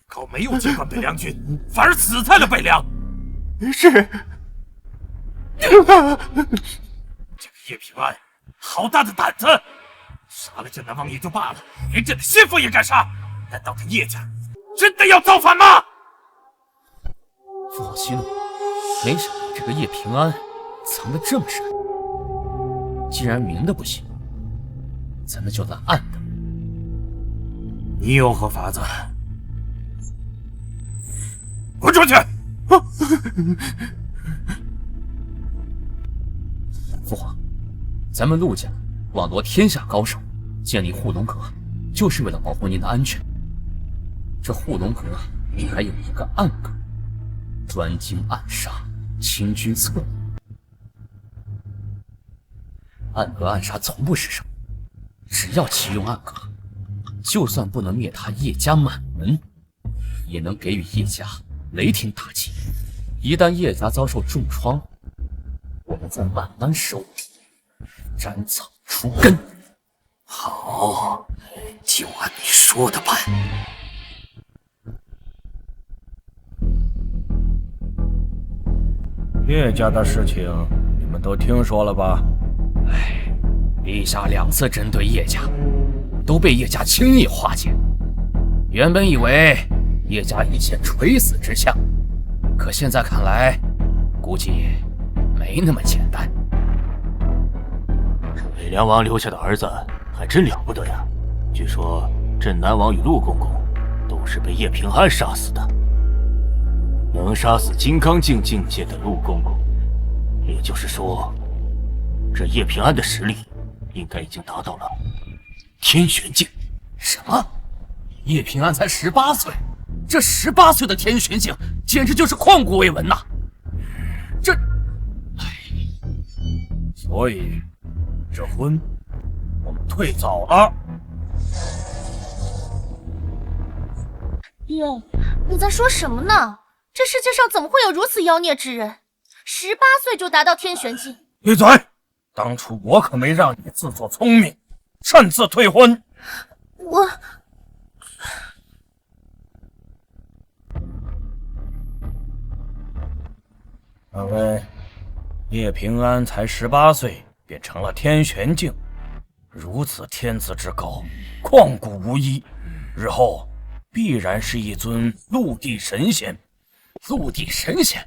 可没有接管北凉军，反而死在了北凉。是。这个叶平安，好大的胆子！杀了镇南王也就罢了，连朕的心腹也敢杀！难道这叶家真的要造反吗？父皇息怒，没想到这个叶平安藏得这么深。既然明的不行，咱们就来暗的。你有何法子？滚出去！父皇，咱们陆家网罗天下高手，建立护龙阁，就是为了保护您的安全。这护龙阁还有一个暗阁，专精暗杀，清君侧。暗阁暗杀从不失手，只要启用暗阁，就算不能灭他叶家满门，也能给予叶家雷霆打击。一旦叶家遭受重创，我们再慢慢收，斩草除根。好，就按你说的办。叶家的事情你们都听说了吧？陛下2次针对叶家，都被叶家轻易化解。原本以为叶家已现垂死之相，可现在看来，估计没那么简单。北凉王留下的儿子还真了不得呀！据说镇南王与陆公公都是被叶平安杀死的。能杀死金刚境境界的陆公公，也就是说，这叶平安的实力应该已经达到了天玄境。什么？叶平安才18岁，这18岁的天玄境简直就是旷古未闻呐！这，所以这婚我们退早了。爹，你在说什么呢？这世界上怎么会有如此妖孽之人？18岁就达到天玄境？闭嘴！当初我可没让你自作聪明，擅自退婚。我……二位，叶平安才18岁便成了天玄境，如此天资之高，旷古无一，日后必然是一尊陆地神仙。陆地神仙，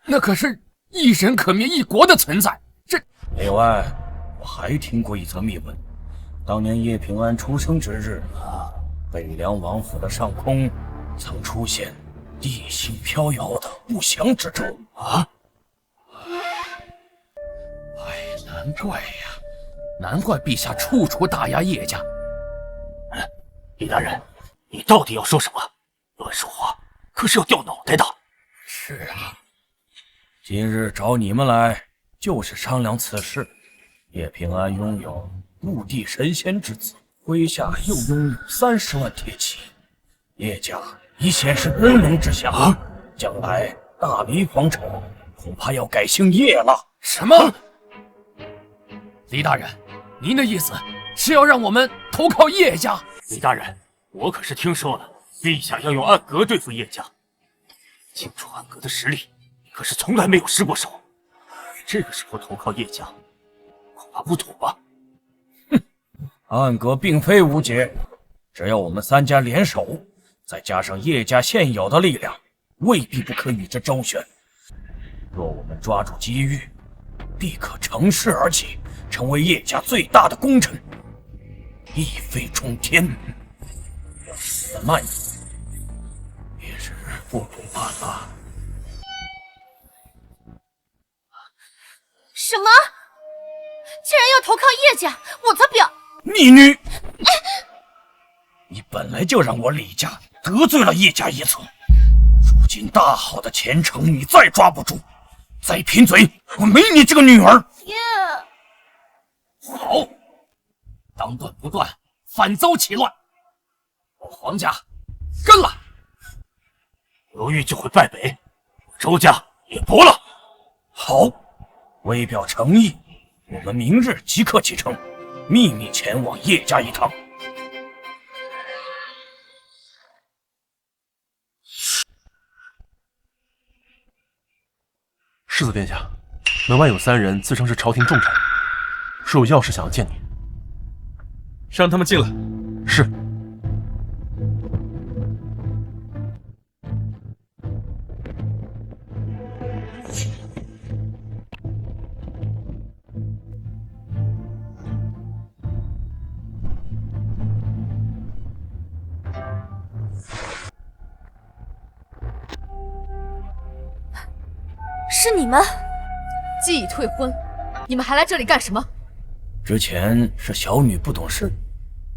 那可是一人可灭一国的存在。这另外，我还听过一则秘闻，当年叶平安出生之日，北凉王府的上空曾出现地形飘摇的不祥之兆啊！难怪呀，难怪陛下处处打压叶家。李大人，你到底要说什么？乱说话可是要掉脑袋的。是啊，今日找你们来就是商量此事。叶平安拥有陆地神仙之子，麾下又拥有30万铁骑，叶家已显示根龙之相，将来大黎皇朝恐怕要改姓叶了。什么？李大人，您的意思是要让我们投靠叶家。李大人，我可是听说了，陛下要用暗格对付叶家。清楚暗格的实力，可是从来没有失过手。这个时候投靠叶家，恐怕不妥吧？哼，暗格并非无解，只要我们3家联手，再加上叶家现有的力量，未必不可与之周旋。若我们抓住机遇，必可乘势而起，成为叶家最大的功臣，一飞冲天。要死得慢一点，也是不同办法。什么？竟然要投靠叶家，我才不要！逆女！你本来就让我李家得罪了叶家一层，如今大好的前程你再抓不住，再贫嘴，我没你这个女儿！爹，好，当断不断，反遭其乱。我黄家跟了，犹豫就会败北，周家也不了。好，为表诚意，我们明日即刻启程，秘密前往叶家一趟。世子殿下，门外有3人自称是朝廷重臣，说有要事想要见你。让他们进来。是。是你们？既已退婚，你们还来这里干什么？之前是小女不懂事，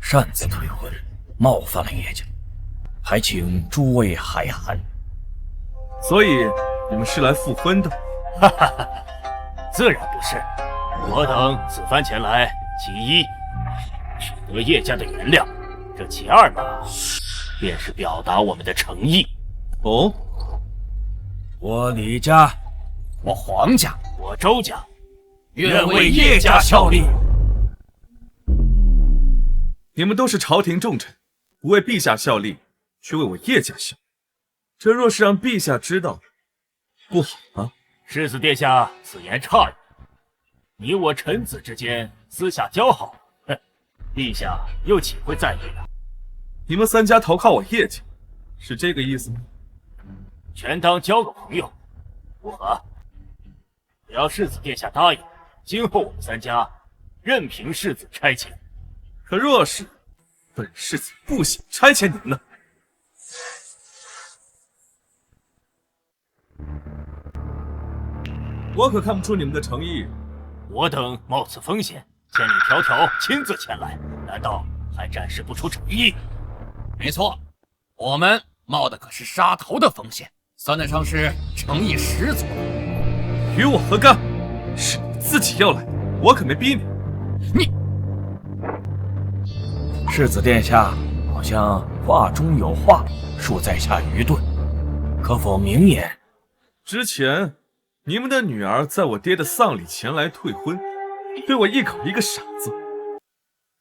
擅自退婚，冒犯了叶家，还请诸位海涵。所以你们是来复婚的？哈哈哈，自然不是。我等此番前来，其一取得叶家的原谅，这其二嘛，便是表达我们的诚意。哦，我李家，我黄家，我周家，愿为叶家效力。你们都是朝廷重臣，不为陛下效力，却为我叶家效力，这若是让陛下知道，不好啊！世子殿下，此言差矣。你我臣子之间私下交好，哼，陛下又岂会在意呢？你们3家投靠我叶家，是这个意思吗？全当交个朋友，如何？只要世子殿下答应，今后我们3家任凭世子差遣。可若是本世子不想差遣你们呢？我可看不出你们的诚意。我等冒此风险，千里迢迢亲自前来，难道还展示不出诚意？没错，我们冒的可是杀头的风险，算得上是诚意十足。与我何干？是你自己要来的，我可没逼你。世子殿下好像话中有话，恕在下愚钝，可否明言？之前你们的女儿在我爹的丧礼前来退婚，对我一口一个傻子，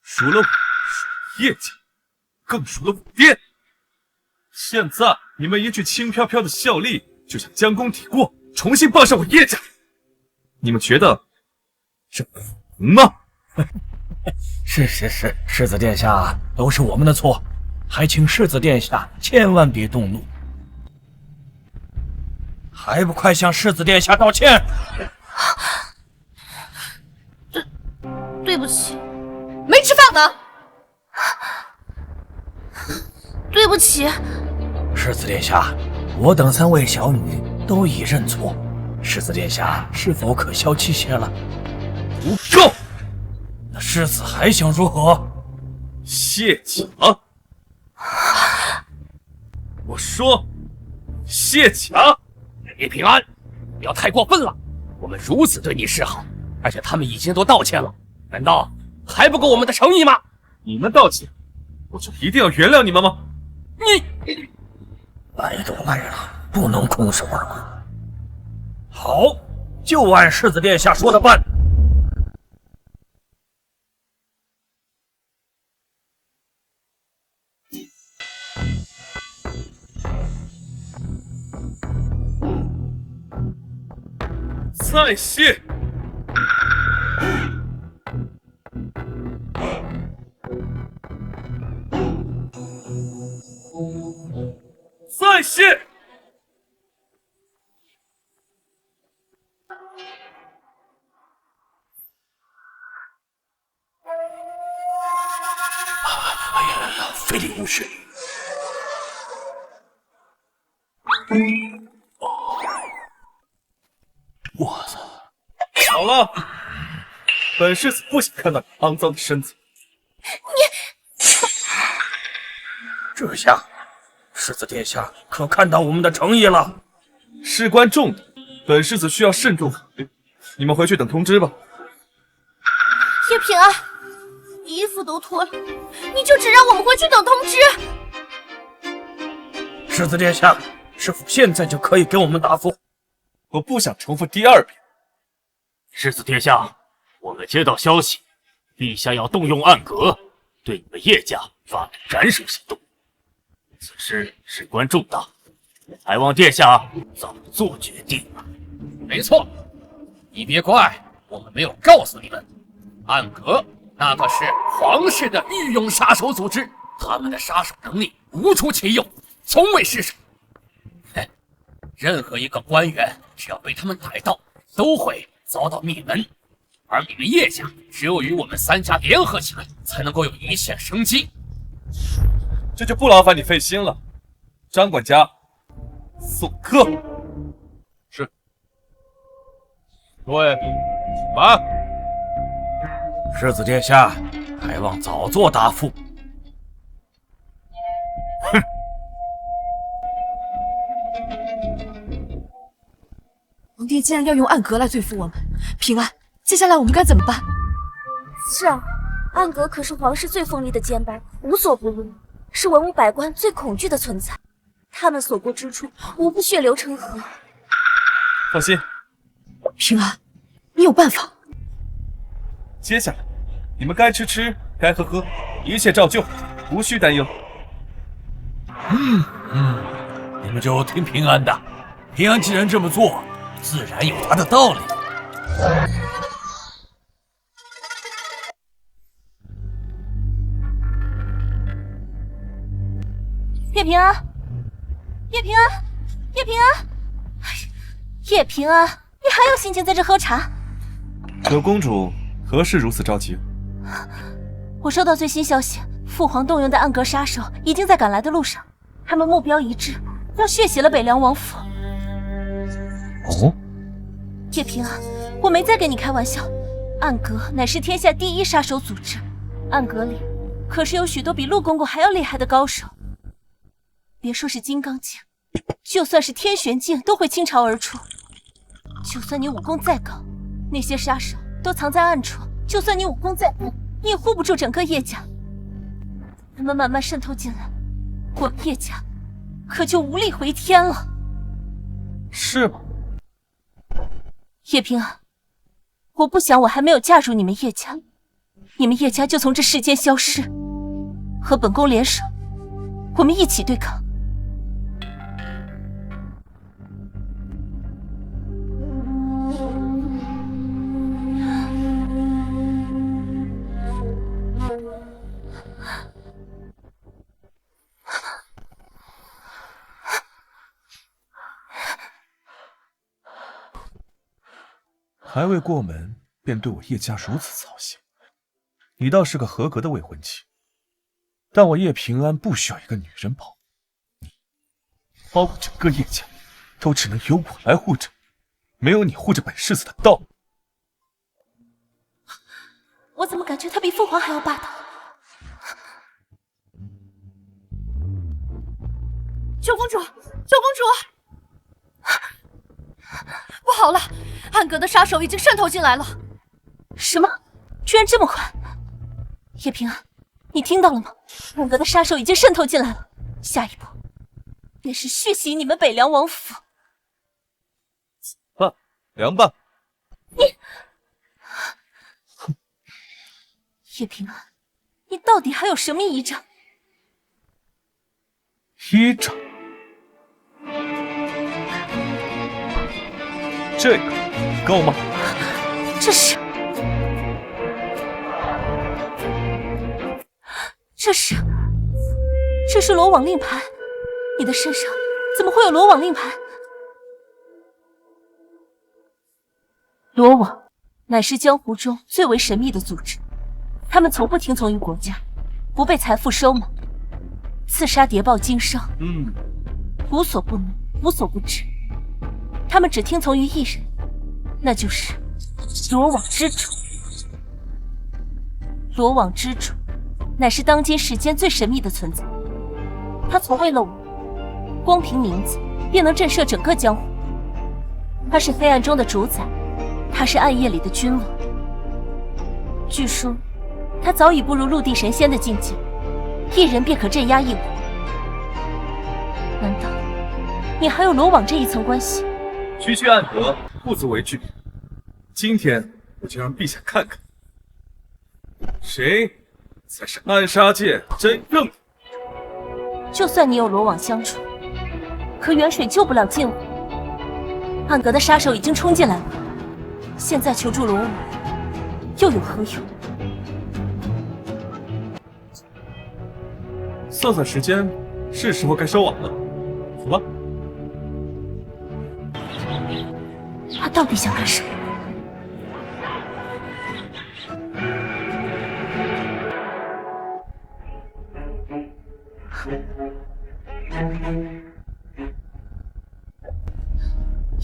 数了我，数叶家，更数了我爹。现在你们一句轻飘飘的效力，就想将功抵过，重新傍上我叶家，你们觉得这可能吗？是，世子殿下，都是我们的错，还请世子殿下千万别动怒。还不快向世子殿下道歉！对不起，没吃饭呢。对不起，世子殿下，我等3位小女都已认错，世子殿下是否可消气些了？不够！那世子还想如何？谢家！我说，谢家！叶平安，不要太过分了！我们如此对你示好，而且他们已经都道歉了，难道还不够我们的诚意吗？你们道歉，我就一定要原谅你们吗？你来都来了，不能空手而回。好，就按世子殿下说的办。再谢。再谢。非礼勿视。我操！好了，本世子不想看到你肮脏的身子。这下，世子殿下可看到我们的诚意了。事关重大，本世子需要慎重考虑。你们回去等通知吧。叶平安，衣服都脱了，你就只让我们回去等通知？世子殿下，是否现在就可以给我们答复？我不想重复第二遍。世子殿下，我们接到消息，陛下要动用暗格，对你们叶家发动斩首行动。此事事关重大，还望殿下早做决定。没错，你别怪我们没有告诉你们，暗格那可是皇室的御用杀手组织，他们的杀手能力无出其右，从未失手。任何一个官员只要被他们逮到，都会遭到灭门。而你们叶家只有与我们三家联合起来，才能够有一线生机。这就不劳烦你费心了。张管家，送客。是。诸位，慢。世子殿下，还望早作答复。哼！皇帝既然要用暗格来对付我们，平安，接下来我们该怎么办？是啊，暗格可是皇室最锋利的肩膀，无所不入，是文武百官最恐惧的存在。他们所过之处，无不血流成河。放心，平安，你有办法。接下来，你们该吃吃，该喝喝，一切照旧，无需担忧。你们就听平安的。平安既然这么做，自然有他的道理。叶平安，叶平安，叶平安，叶平安，你还有心情在这喝茶？九公主何事如此着急？我收到最新消息，父皇动用的暗格杀手已经在赶来的路上，他们目标一致，要血洗了北凉王府。哦，叶平安，我没在跟你开玩笑，暗格乃是天下第一杀手组织，暗格里可是有许多比陆公公还要厉害的高手。别说是金刚境，就算是天玄境都会倾巢而出。就算你武功再高，那些杀手都藏在暗处，就算你武功再高，你也护不住整个叶家。他们慢慢渗透进来，我们叶家可就无力回天了。是吗？叶平安，我不想我还没有嫁入你们叶家，你们叶家就从这世间消失。和本宫联手，我们一起对抗。还未过门，便对我叶家如此操心，你倒是个合格的未婚妻。但我叶平安不需要一个女人保护你，包括整个叶家，都只能由我来护着，没有你护着本世子的道理。我怎么感觉他比父皇还要霸道？九公主，九公主！不好了，暗格的杀手已经渗透进来了。什么？居然这么快？叶平安，你听到了吗？暗格的杀手已经渗透进来了，下一步便是血洗你们北凉王府。办，凉拌。你，叶平安，你到底还有什么依仗？依仗？这个够吗？这是罗网令牌，你的身上怎么会有罗网令牌？罗网乃是江湖中最为神秘的组织，他们从不听从于国家，不被财富收买，刺杀谍报经商，无所不能，无所不至。他们只听从于一人，那就是罗网之主。罗网之主乃是当今世间最神秘的存在，他从未露面，光凭名字便能震慑整个江湖。他是黑暗中的主宰，他是暗夜里的君王。据说他早已步入陆地神仙的境界，一人便可镇压一国。难道你还有罗网这一层关系？区区暗格，不足为惧。今天我就让陛下看看，谁才是暗杀界真正的。就算你有罗网相助，可远水救不了近火。暗格的杀手已经冲进来了，现在求助罗网又有何用？算算时间，是时候该收网了。走吧。他到底想干什么？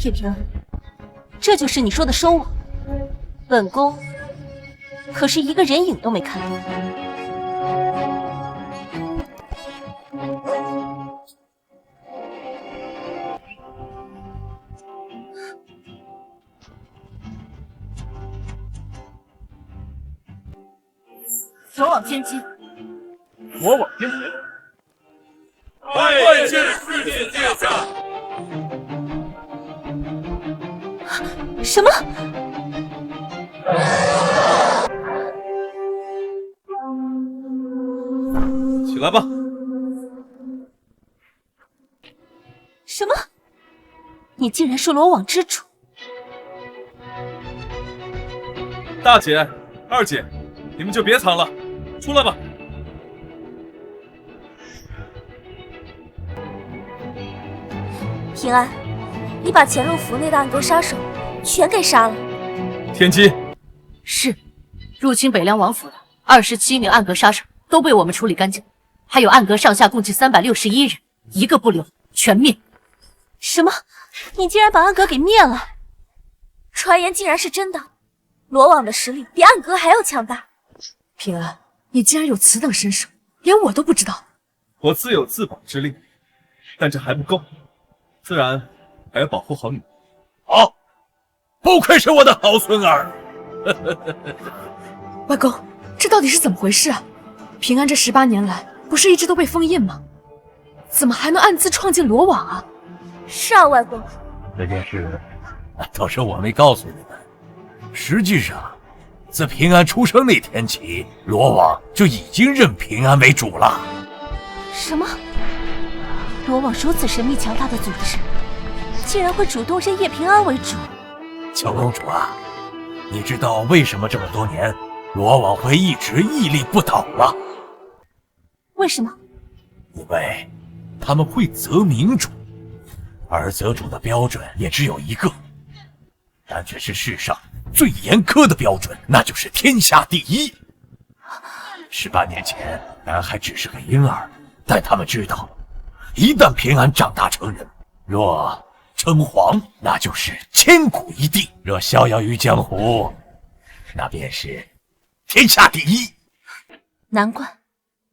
叶平安，这就是你说的收网？本宫可是一个人影都没看到。罗网天机，罗网天机，拜见世界殿下。什么？起来吧。什么？你竟然是罗网之主？大姐、二姐，你们就别藏了，出来吧。平安，你把潜入府内的暗格杀手全给杀了。天机，是，入侵北凉王府的27名暗格杀手都被我们处理干净，还有暗格上下共计361人，一个不留，全灭。什么？你竟然把暗格给灭了？传言竟然是真的，罗网的实力比暗格还要强大。平安，你竟然有此等身手，连我都不知道。我自有自保之力，但这还不够，自然还要保护好你。好，不愧是我的好孙儿。外公，这到底是怎么回事啊？平安这18年来不是一直都被封印吗？怎么还能暗自创建罗网啊？是啊，外公。这件事倒是我没告诉你们，实际上自平安出生那天起，罗网就已经认平安为主了。什么？罗网如此神秘强大的组织，竟然会主动认叶平安为主？乔公主啊，你知道为什么这么多年罗网会一直屹立不倒吗？为什么？因为他们会择明主，而择主的标准也只有一个，但却是世上最严苛的标准，那就是天下第一。18年前，南还只是个婴儿，但他们知道，一旦平安长大成人，若称皇，那就是千古一帝；若逍遥于江湖，那便是天下第一。难怪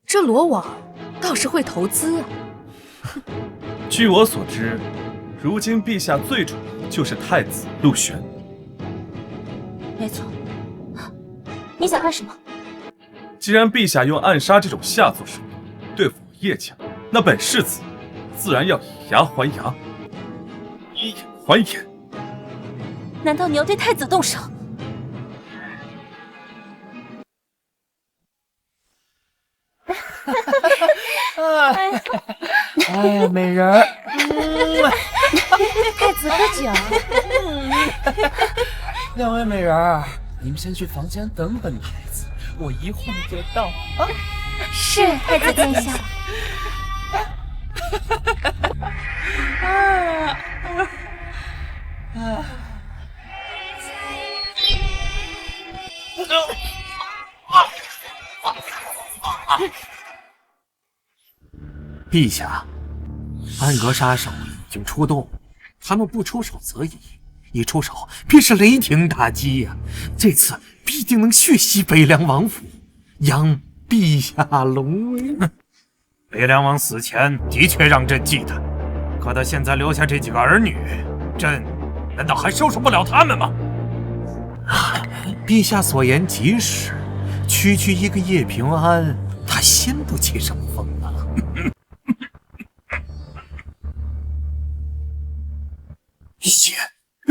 这罗网倒是会投资啊！据我所知，如今陛下最宠的就是太子陆玄。没错。你想干什么？既然陛下用暗杀这种下作手段对付我叶家，那本世子自然要以牙还牙，以眼还眼。难道你要对太子动手？哎呀，美人儿，太子喝酒。两位美人儿，你们先去房间等本太子，我一会儿就到。啊，是太子殿下。陛下，暗格杀手已经出动，他们不出手则已，一出手便是雷霆打击呀！这次必定能血洗北凉王府，扬陛下龙威。北凉王死前的确让朕忌惮，可他现在留下这几个儿女，朕难道还收拾不了他们吗？陛下所言极是，区区一个叶平安，他掀不起什么风啊！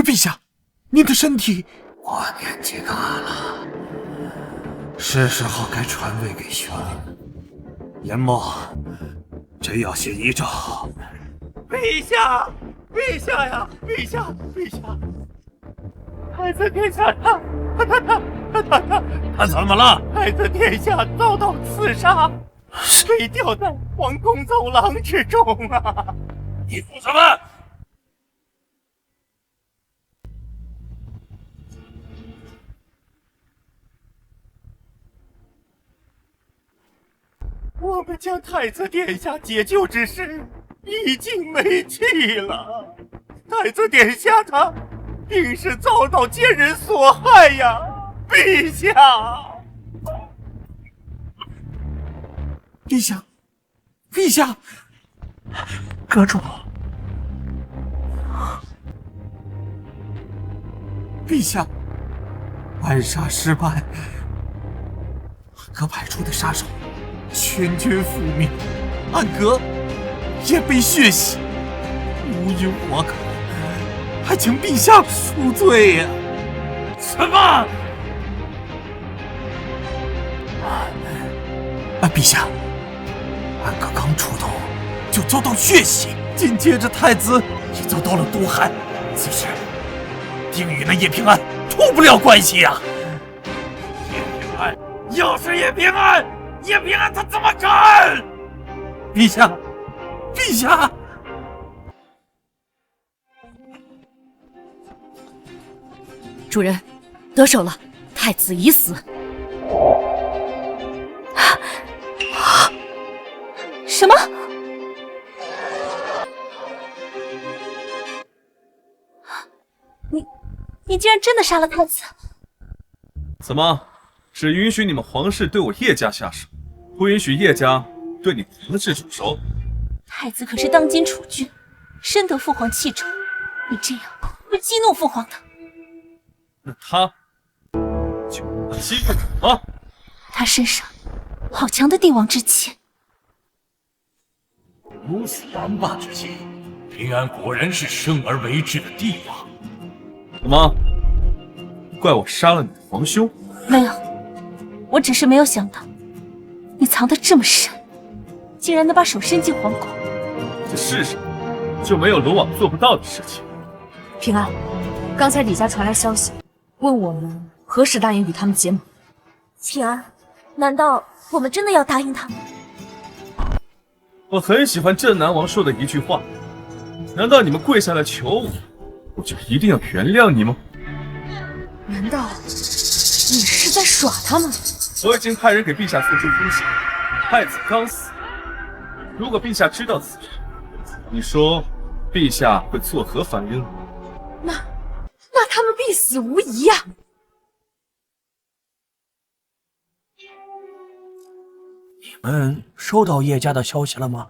陛下，您的身体……我年纪大了，是时候该传位给玄灵。严墨，朕要写遗诏。陛下，陛下呀，陛下，陛下！太子殿下他怎么了？太子殿下遭到刺杀，被吊在皇宫走廊之中啊！你说什么？我们将太子殿下解救之事已经没去了，太子殿下他定是遭到奸人所害呀，陛下！陛下，陛下，阁主，陛下，暗杀失败，暗格派出的杀手全军覆灭，暗格也被血洗，无因我可，还请陛下赎罪呀！什么？陛下，暗格刚出动就遭到血洗，紧接着太子也遭到了毒害，此事定与那叶平安脱不了关系呀！叶平安，又是叶平安！叶平安他怎么敢？陛下，陛下！主人，得手了，太子已死。什么？你竟然真的杀了太子？怎么，只允许你们皇室对我叶家下手，不允许叶家对你皇室出手？太子可是当今储君，深得父皇器重，你这样会激怒父皇的。那他就激怒我吗？他身上好强的帝王之气。如此王霸之气，平安果然是生而为之的帝王。怎么，怪我杀了你的皇兄？没有，我只是没有想到你藏得这么深，竟然能把手伸进皇宫。这世上就没有鲁莽做不到的事情。平安，刚才李家传来消息，问我们何时答应与他们结盟。平安，难道我们真的要答应他们？我很喜欢镇南王说的一句话，难道你们跪下来求我，我就一定要原谅你吗？难道你是在耍他们？我已经派人给陛下送出封信，太子刚死，如果陛下知道此事，你说陛下会作何反应？那他们必死无疑呀！你们收到叶家的消息了吗？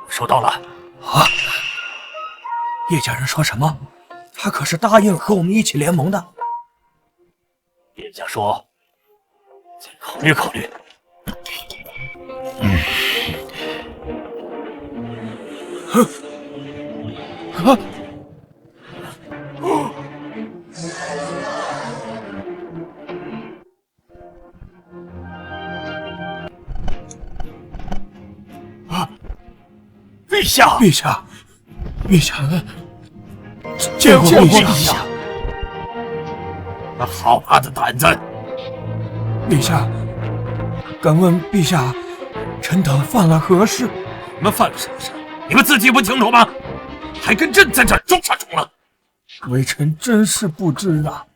收到了。啊！叶家人说什么？他可是答应和我们一起联盟的。叶家说，再考虑考虑。陛下，陛下，陛下，见过陛下。那好大的胆子！陛下，敢问陛下，臣等犯了何事？你们犯了什么事？你们自己不清楚吗？还跟朕在这儿装傻充愣？微臣真是不知啊！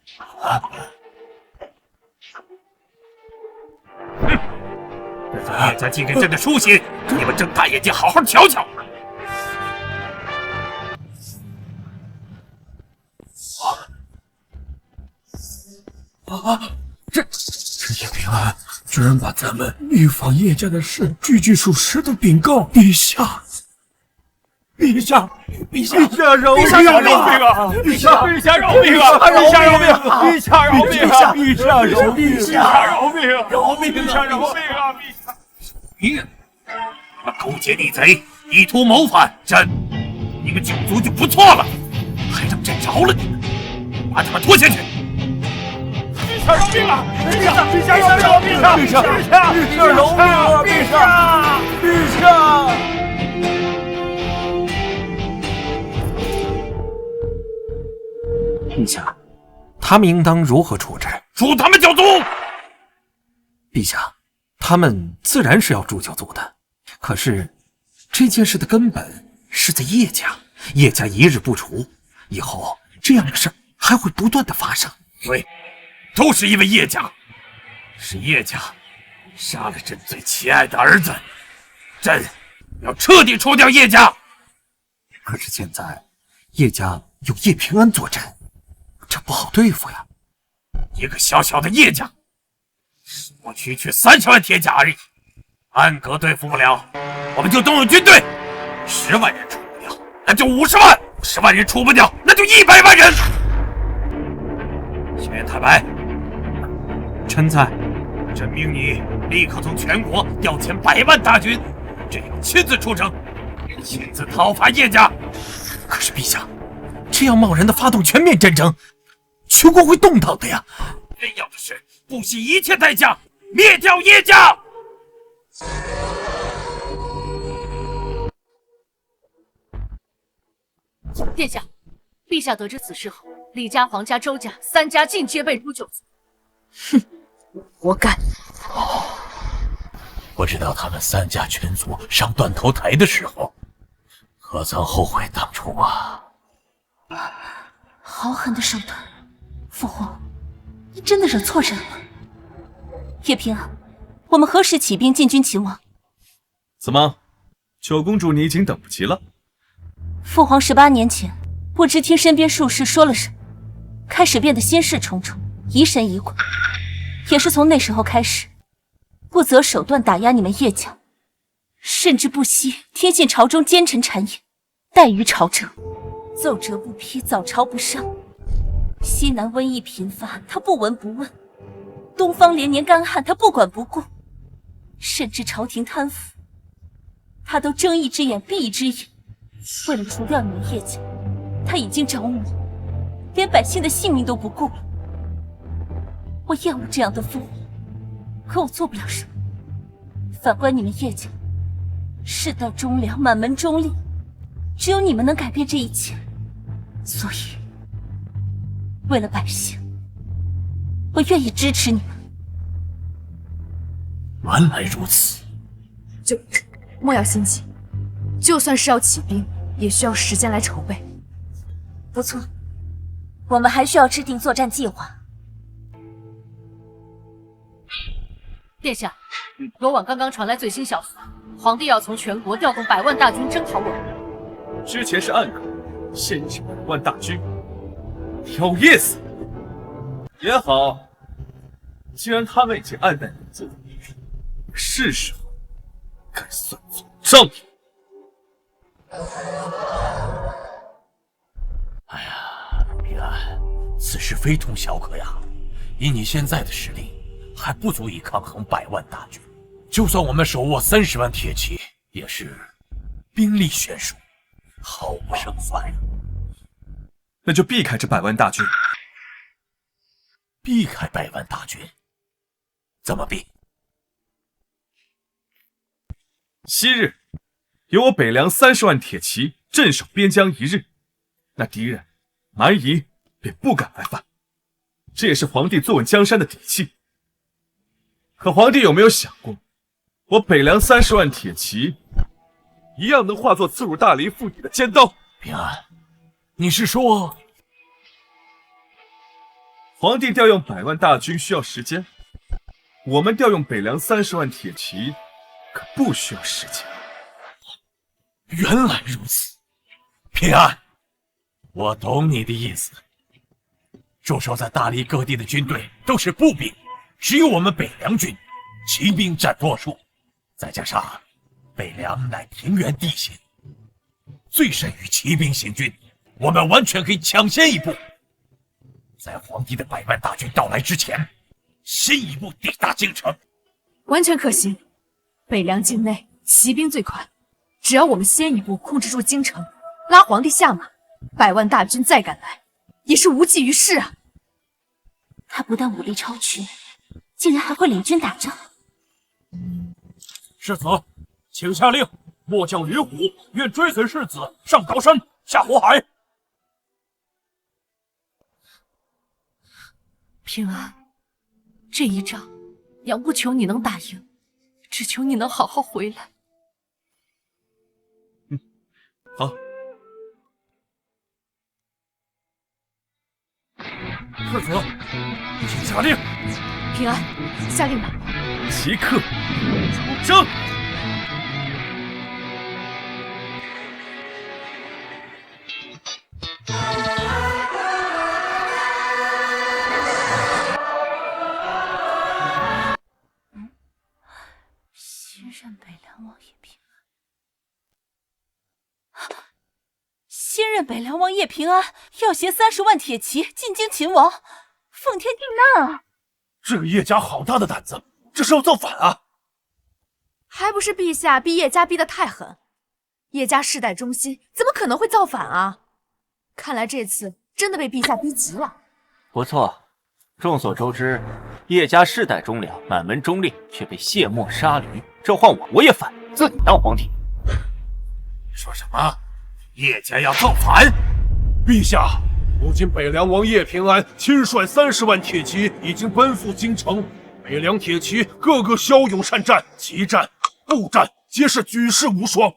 这是叶家寄给朕的书信，你们睁大眼睛好好瞧瞧。这叶平安居然把咱们预防叶家的事句句属实的禀告陛下。陛下，陛下，陛下饶命啊！陛下，陛下饶命啊！陛下饶命！陛下饶命啊！陛下饶命！陛下饶命！饶命！陛下饶命啊！陛下，你们勾结逆贼，意图谋反朕，你们九族就不错了，还让朕饶了你们，把他们拖下去。陛下饶命啊！陛下，陛下饶命啊！陛下，陛下，陛下，陛下饶命啊！陛下，陛下。陛下，他们应当如何处置？诛他们九族！陛下，他们自然是要诛九族的。可是这件事的根本是在叶家，叶家一日不除，以后这样的事还会不断的发生。对，都是因为叶家，是叶家杀了朕最亲爱的儿子，朕要彻底除掉叶家。可是现在叶家有叶平安坐镇，这不好对付呀。一个小小的叶家，我区区30万铁甲而已，暗格对付不了，我们就动用军队，10万人除不掉，那就50万；50万人除不掉，那就100万人。轩辕太白，臣在。朕命你立刻从全国调遣100万大军，朕要亲自出征，亲自讨伐叶家。可是陛下，这样贸然的发动全面战争，全国会动荡的呀！朕要的是不惜一切代价灭掉叶家。殿下，陛下得知此事后，李家、黄家、周家3家尽皆被诛九族。哼，活该！不知道他们3家全族上断头台的时候，可曾后悔当初啊？好狠的手段！父皇，你真的惹错人了。叶平安，我们何时起兵进军秦王？怎么，九公主你已经等不及了？父皇18年前，不知听身边术士说了什么，开始变得心事重重，疑神疑鬼。也是从那时候开始，不择手段打压你们叶家，甚至不惜听信朝中奸臣谗言，怠于朝政，奏折不批，早朝不上。西南瘟疫频发，他不闻不问；东方连年干旱，他不管不顾。甚至朝廷贪腐，他都睁一只眼闭一只眼。为了除掉你们叶家，他已经着魔，连百姓的性命都不顾了。我厌恶这样的父皇，可我做不了什么。反观你们叶家，世代忠良，满门忠立，只有你们能改变这一切。所以，为了百姓，我愿意支持你们。原来如此，莫要心急，就算是要起兵，也需要时间来筹备。不错，我们还需要制定作战计划。殿下，昨晚刚刚传来最新消息，皇帝要从全国调动100万大军征讨我们。之前是暗格，现是100万大军，挑叶子也好。既然他们已经暗淡自己，是时候该算总账了。哎呀，平安，此事非同小可呀！以你现在的实力，还不足以抗衡100万大军。就算我们手握30万铁骑，也是兵力悬殊，毫无胜算呀。那就避开这100万大军。避开100万大军？怎么避？昔日有我北凉30万铁骑镇守边疆一日，那敌人蛮夷便不敢来犯。这也是皇帝坐稳江山的底气。可皇帝有没有想过，我北凉30万铁骑一样能化作刺入大黎腹地的尖刀？平安，你是说皇帝调用100万大军需要时间，我们调用北凉30万铁骑可不需要时间。原来如此，平安，我懂你的意思。驻守在大黎各地的军队都是步兵，只有我们北凉军骑兵占多数，再加上北凉乃平原地形，最善于骑兵行军，我们完全可以抢先一步，在皇帝的100万大军到来之前，先一步抵达京城。完全可行。北凉境内骑兵最快，只要我们先一步控制住京城，拉皇帝下马，100万大军再赶来，也是无济于事啊！他不但武力超群，竟然还会领军打仗。世子，请下令，末将吕虎愿追随世子上高山，下火海。平安，这一仗，娘不求你能打赢，只求你能好好回来。好。世子，请下令。平安，下令吧。即刻出征！新任北凉王叶平安，新任北凉王叶平安要携30万铁骑进京擒王，奉天定难啊！这个叶家好大的胆子，这是要造反啊！还不是陛下逼叶家逼得太狠，叶家世代忠心，怎么可能会造反啊？看来这次真的被陛下逼急了。不错，众所周知，叶家世代忠良，满门忠烈，却被卸磨杀驴，这换我也反，自己当皇帝。说什么？叶家要造反？陛下，如今北凉王叶平安亲率30万铁骑已经奔赴京城，北凉铁骑个个骁勇善战，骑战、步战皆是举世无双。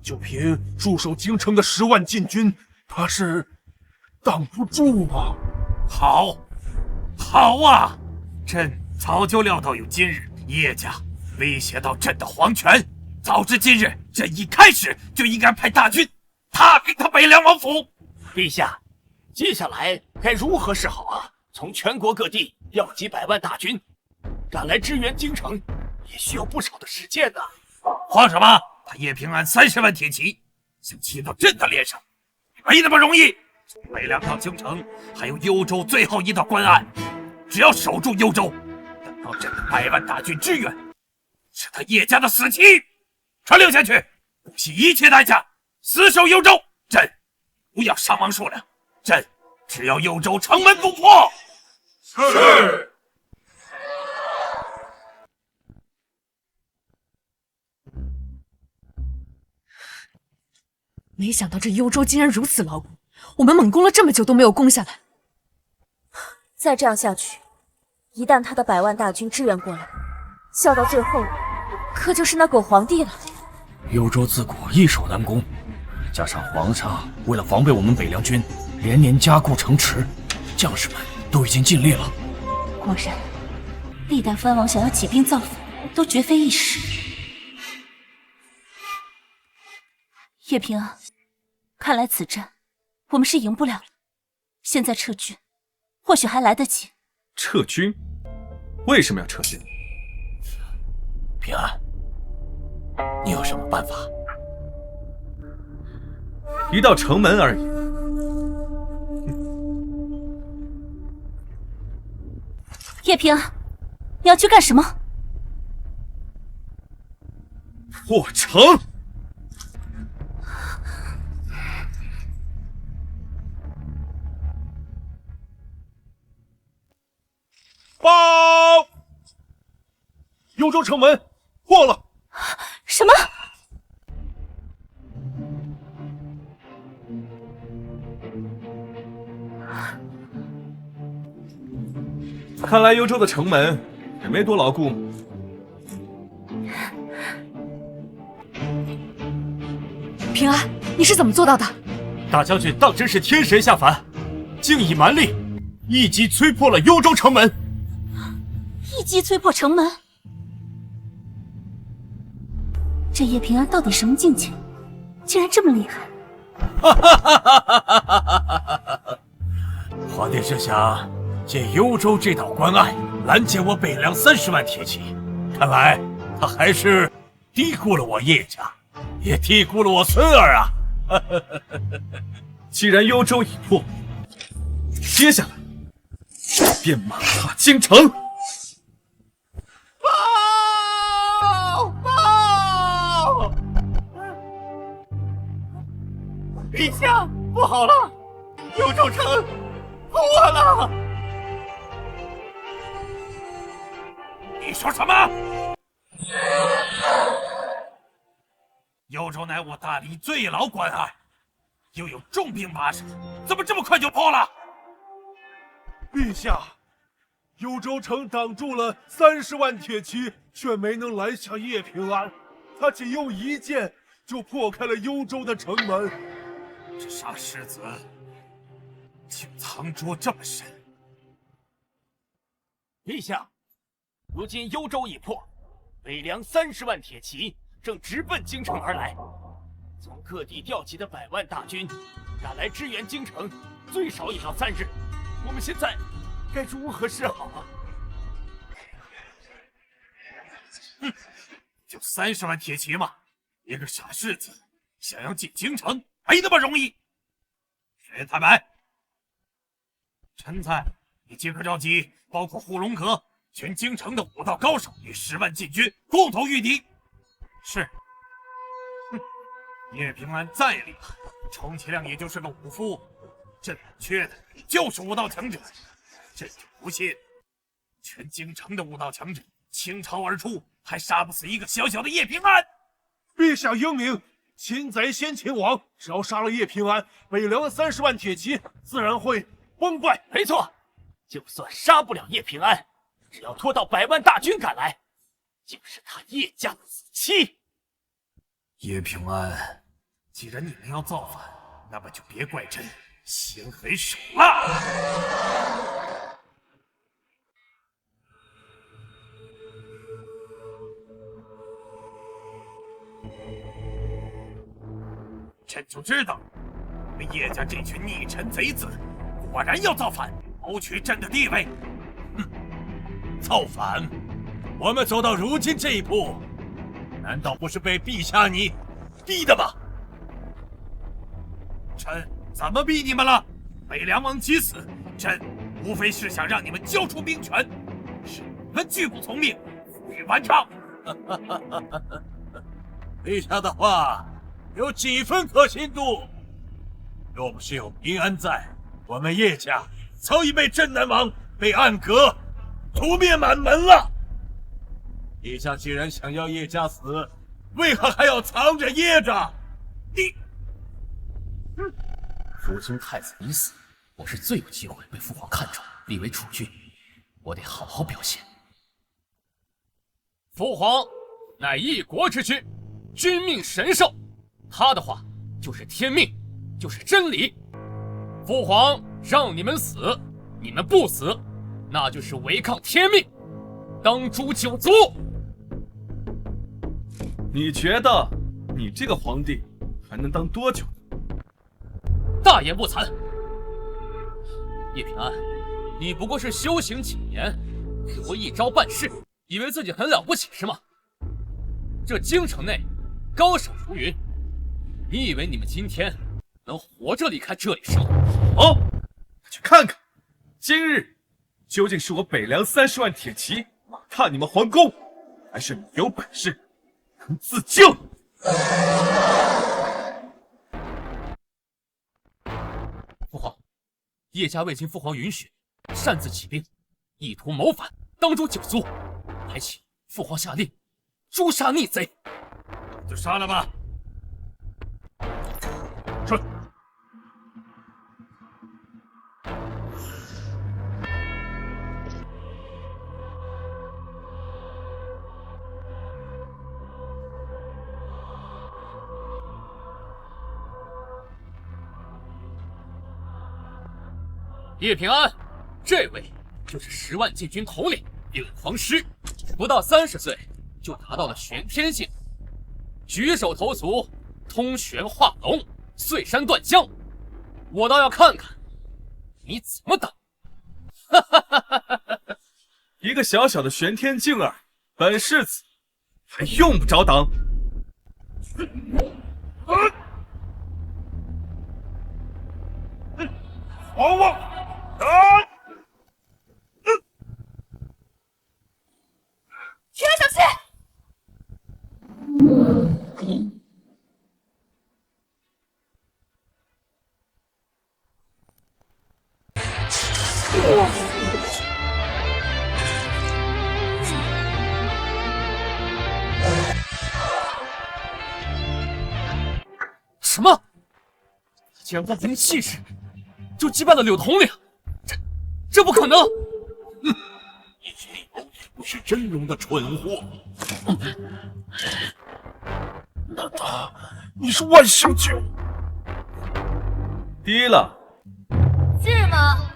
就凭驻守京城的10万禁军，怕是挡不住啊！好，好啊！朕早就料到有今日，叶家威胁到朕的皇权。早知今日，朕一开始就应该派大军踏平他北凉王府。陛下，接下来该如何是好啊？从全国各地调集100万大军赶来支援京城，也需要不少的时间呢。慌什么？他叶平安30万铁骑，想骑到朕的脸上，没那么容易。从北凉到京城，还有幽州最后一道关隘，只要守住幽州，等到朕的100万大军支援，是他叶家的死期。传令下去，不惜一切代价死守幽州。朕不要伤亡数量，朕只要幽州城门不破。是。没想到这幽州竟然如此牢固，我们猛攻了这么久都没有攻下来。再这样下去，一旦他的100万大军支援过来，笑到最后可就是那狗皇帝了。幽州自古易守难攻，加上皇上为了防备我们北凉军，连年加固城池，将士们都已经尽力了。果然，历代藩王想要起兵造反，都绝非易事。叶平安，看来此战我们是赢不了了。现在撤军，或许还来得及。撤军？为什么要撤军？平安，你有什么办法？一道城门而已。叶平安，你要去干什么？破城！报！幽州城门破了！什么？看来幽州的城门也没多牢固。平安，你是怎么做到的？大将军当真是天神下凡，竟以蛮力一击摧破了幽州城门。一击摧破城门，这叶平安到底什么境界？竟然这么厉害！皇帝是想借幽州这道关隘拦截我北凉30万铁骑，看来他还是低估了我叶家，也低估了我孙儿啊！既然幽州已破，接下来便马踏京城。报！陛下，不好了，幽州城破了！你说什么？幽州乃我大理最牢关隘，又有重兵把守，怎么这么快就破了？陛下，幽州城挡住了30万铁骑，却没能拦下叶平安。他仅用一箭就破开了幽州的城门。这傻狮子，竟藏拙这么深！陛下，如今幽州已破，北凉30万铁骑正直奔京城而来。从各地调集的100万大军赶来支援京城，最少也要3日。我们现在该如何是好啊？哼，就30万铁骑嘛，一个傻柿子想要进京城，没那么容易。薛太白，陈才，你即刻召集包括护龙阁全京城的武道高手与10万禁军，共同御敌。是。哼，叶平安再厉害，充其量也就是个武夫，朕缺的就是武道强者。朕就不信，全京城的武道强者倾巢而出，还杀不死一个小小的叶平安。陛下英明，擒贼先擒王，只要杀了叶平安，北凉的30万铁骑自然会崩败。没错，就算杀不了叶平安，只要拖到100万大军赶来，就是他叶家的死期。叶平安，既然你们要造反，那么就别怪朕心狠手辣。朕就知道，你们叶家这群逆臣贼子，果然要造反，谋取朕的地位。哼，造反！我们走到如今这一步，难道不是被陛下你逼的吗？臣怎么逼你们了？北凉王急死，朕无非是想让你们交出兵权，是你们拒不从命，负隅顽抗。陛下的话有几分可信度？若不是有平安在，我们叶家早已被镇南王、被暗格屠灭满门了。陛下既然想要叶家死，为何还要藏着掖着？你，如今太子已死，我是最有机会被父皇看中，立为储君，我得好好表现。父皇乃一国之君，君命神授，他的话就是天命，就是真理。父皇让你们死，你们不死，那就是违抗天命，当诛九族。你觉得你这个皇帝还能当多久？大言不惭！叶平安，你不过是修行几年，给我一招半式，以为自己很了不起是吗？这京城内高手如云，你以为你们今天能活着离开这里是吗？好，去看看，今日究竟是我北凉30万铁骑马踏你们皇宫，还是你有本事能自救？父皇，叶家未经父皇允许，擅自起兵，意图谋反，当诛九族，还请父皇下令诛杀逆贼。就杀了吧。是。叶平安，这位就是10万禁军统领叶狂狮，不到30岁就达到了玄天境，举手投足通玄化龙，碎山断江。我倒要看看你怎么挡！一个小小的玄天境儿，本世子还用不着挡。好望打！平安小心！什么？竟然光凭气势就击败了柳统领，这不可能！你不是真龙的蠢货，难道你是万象境？低了。是吗？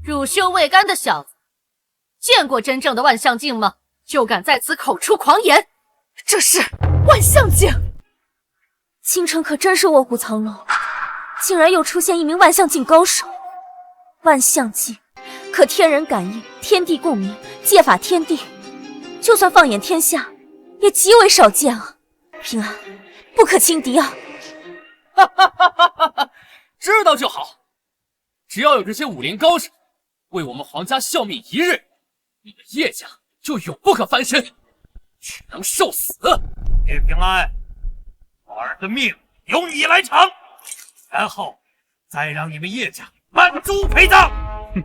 乳臭未干的小子，见过真正的万象境吗？就敢在此口出狂言！这是万象境！京城可真是卧虎藏龙，竟然又出现一名万象境高手。万象境可天人感应，天地共鸣，借法天地，就算放眼天下，也极为少见啊！平安，不可轻敌啊！哈哈哈哈哈！知道就好。只要有这些武林高手为我们皇家效命一日，你们叶家就永不可翻身，只能受死。叶平安，我儿的命由你来偿，然后再让你们叶家满族陪葬。哼，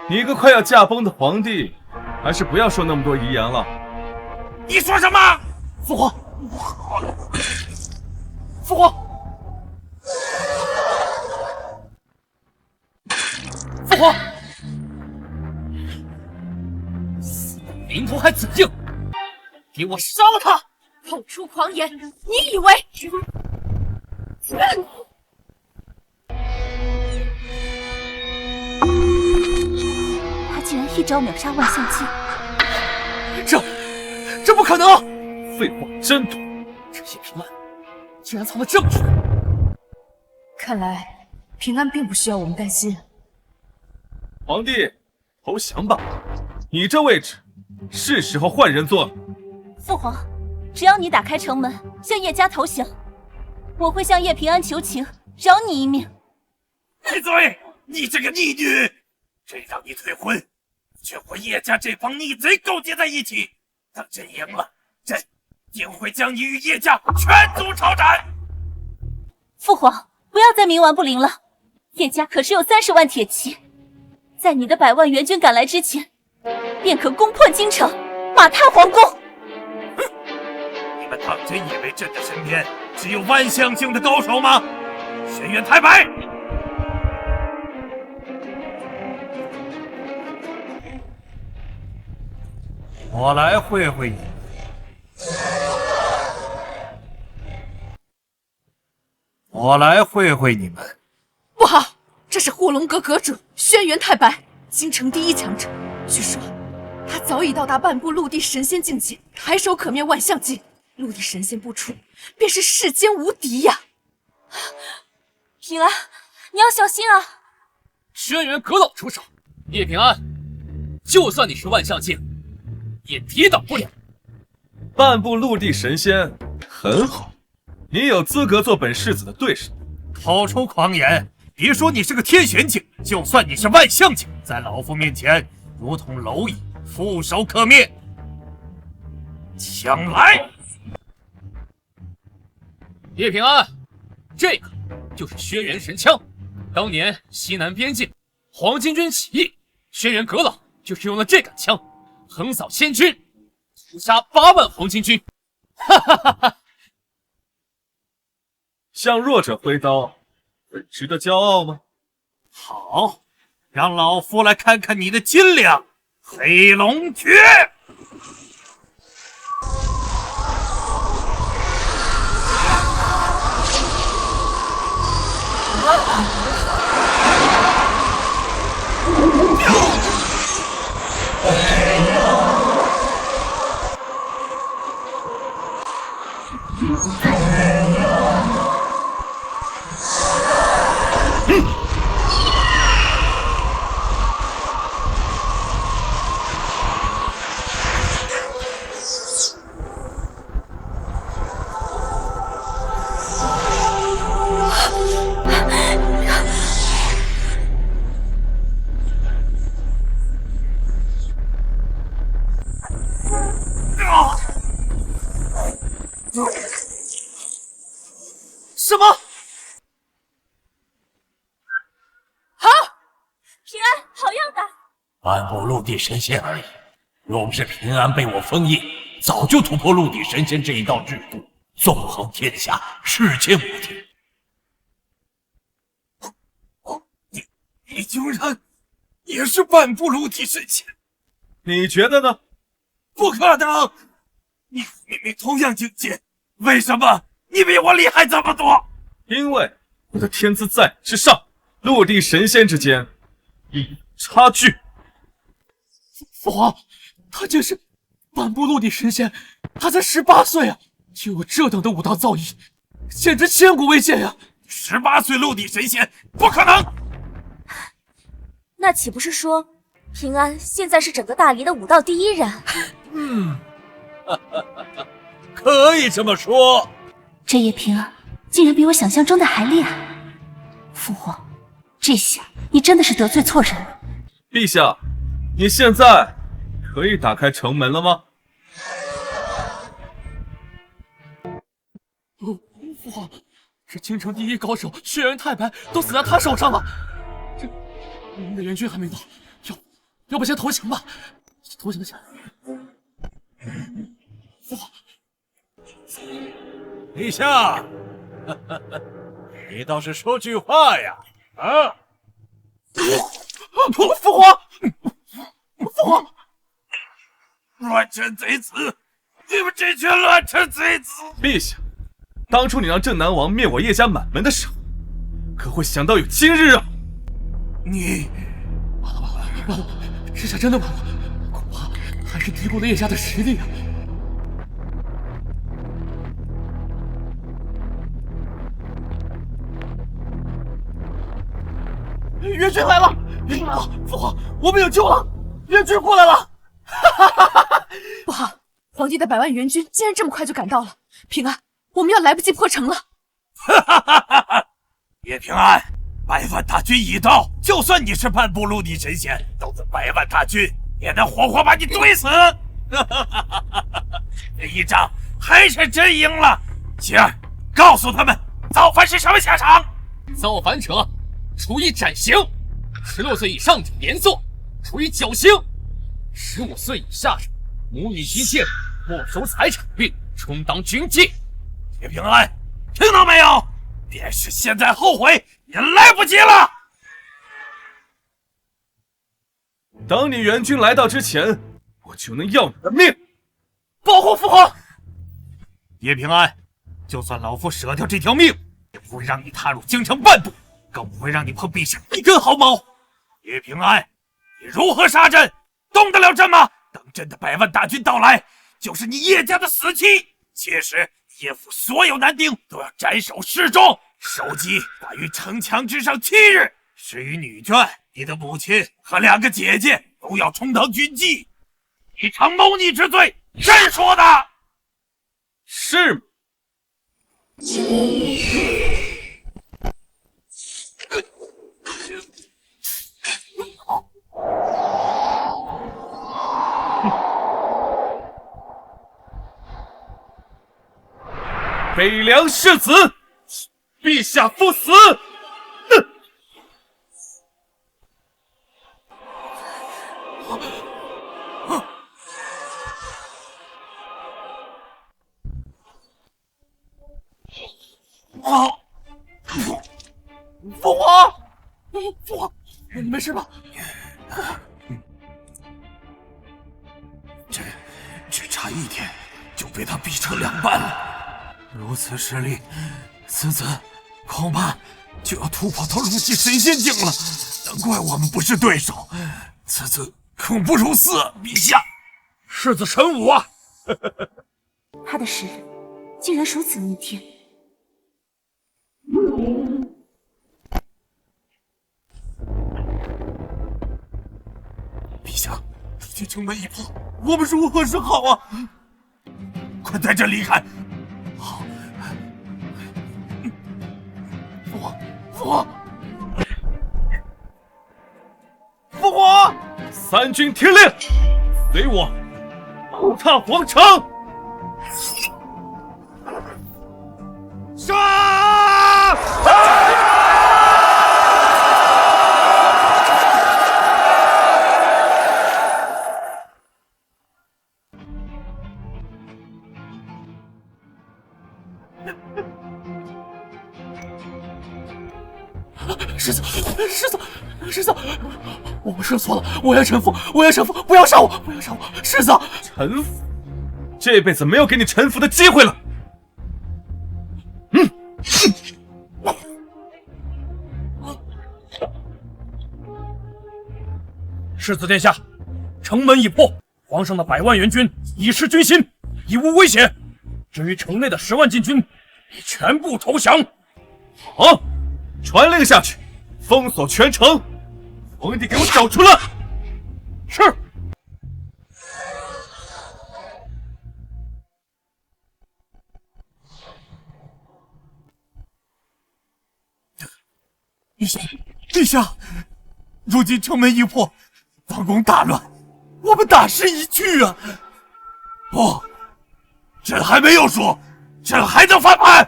你一个快要驾崩的皇帝，还是不要说那么多遗言了。你说什么？父皇，父皇，父皇！临头还怎样？给我杀了他！口出狂言，你以为？他竟然一招秒杀万象境！这不可能！废话真多！这叶平安竟然藏了证据！看来平安并不需要我们担心。皇帝，投降吧！你这位置，是时候换人做了。父皇，只要你打开城门，向叶家投降，我会向叶平安求情，饶你一命。闭嘴！你这个逆女！朕让你退婚，却和叶家这帮逆贼勾结在一起。等朕赢了，朕定会将你与叶家全族抄斩。父皇，不要再冥顽不灵了。叶家可是有30万铁骑，在你的100万援军赶来之前，便可攻破京城，马踏皇宫。你们当真以为朕的身边只有万象境的高手吗？轩辕太白，我来会会你。我来会会你们。不好，这是护龙阁阁主轩辕太白，京城第一强者。据说他早已到达半步陆地神仙境界，抬手可灭万象境。陆地神仙不出，便是世间无敌呀！平安，你要小心啊！轩辕阁老出手，叶平安，就算你是万象境，也抵挡不了。半步陆地神仙，很好，你有资格做本世子的对手。口出狂言！别说你是个天玄境，就算你是万象境，在老夫面前如同蝼蚁，触手可灭。枪来！叶平安，这个就是轩辕神枪。当年西南边境黄巾军起义，轩辕阁老就是用了这杆枪，横扫千军，屠杀8万黄巾军。哈哈哈哈！向弱者挥刀，很值得骄傲吗？好，让老夫来看看你的斤两。黑龙诀！半步陆地神仙而已。若不是平安被我封印，早就突破陆地神仙这一道制度，纵横天下，世间无敌。你竟然也是半步陆地神仙？你觉得呢？不可能！你明明同样境界，为什么你比我厉害这么多？因为我的天资在之上，陆地神仙之间有差距。父皇，他竟是半步陆地神仙，他才18岁啊，就有这等的武道造诣，简直千古未见呀！18岁陆地神仙，不可能！那岂不是说，平安现在是整个大黎的武道第一人？可以这么说。这叶平安竟然比我想象中的还厉害。父皇，这下你真的是得罪错人了。陛下，你现在可以打开城门了吗？父皇，这京城第一高手轩辕太白都死在他手上了。这我们的援军还没到，要不先投降吧？投降一下。父皇，陛下，你倒是说句话呀！啊！父皇，父皇，乱臣贼子！你们这群乱臣贼子！陛下，当初你让镇南王灭我叶家满门的时候，可会想到有今日啊？你完了！这下真的完了，恐怕还是低估了叶家的实力啊！援军来了！援军来了！父皇，我们有救了！援军过来了！不好，皇帝的100万援军竟然这么快就赶到了！平安，我们要来不及破城了！叶平安，100万大军已到，就算你是半步陆地神仙，都子100万大军也能活活把你怼死！这一仗还是真赢了。琪儿，告诉他们，造反是什么下场？造反者处以斩刑，16岁以上者连坐，处以绞刑；15岁以下者母女妻妾没收财产并充当军纪。叶平安，听到没有？便是现在后悔也来不及了。等你援军来到之前，我就能要你的命！保护父皇！叶平安，就算老夫舍掉这条命，也不会让你踏入京城半步，更不会让你碰陛下一根毫毛。叶平安，你如何杀朕？动得了朕吗？等朕的100万大军到来，就是你叶家的死期。届时，叶府所有男丁都要斩首示众，首级挂于城墙之上7日。至于女眷，你的母亲和2个姐姐都要充当军纪。你逞谋逆之罪，朕说的。是吗？北凉世子，陛下赴死！父皇，父皇，你没事吧？只差1天就被他逼成2半了。如此实力，此子恐怕就要突破到陆地神仙境了。难怪我们不是对手，此子恐不如死。陛下，世子神武啊！他的实力竟然如此逆天。陛下，如今城门一破，我们如何是好啊？快带朕离开！好，父皇，父皇，父皇！3军听令，随我宝踏皇城！杀！世子，我说错了，我要臣服，我要臣服，不要杀我，不要杀我，世子！臣服？这辈子没有给你臣服的机会了。世子殿下，城门已破，皇上的100万援军已失军心，已无威胁。至于城内的10万禁军，已全部投降。好，传令下去，封锁全城。皇帝给我找出来！是。陛下，如今城门已破，王宫大乱，我们大势已去啊！不，朕还没有说，朕还能翻盘。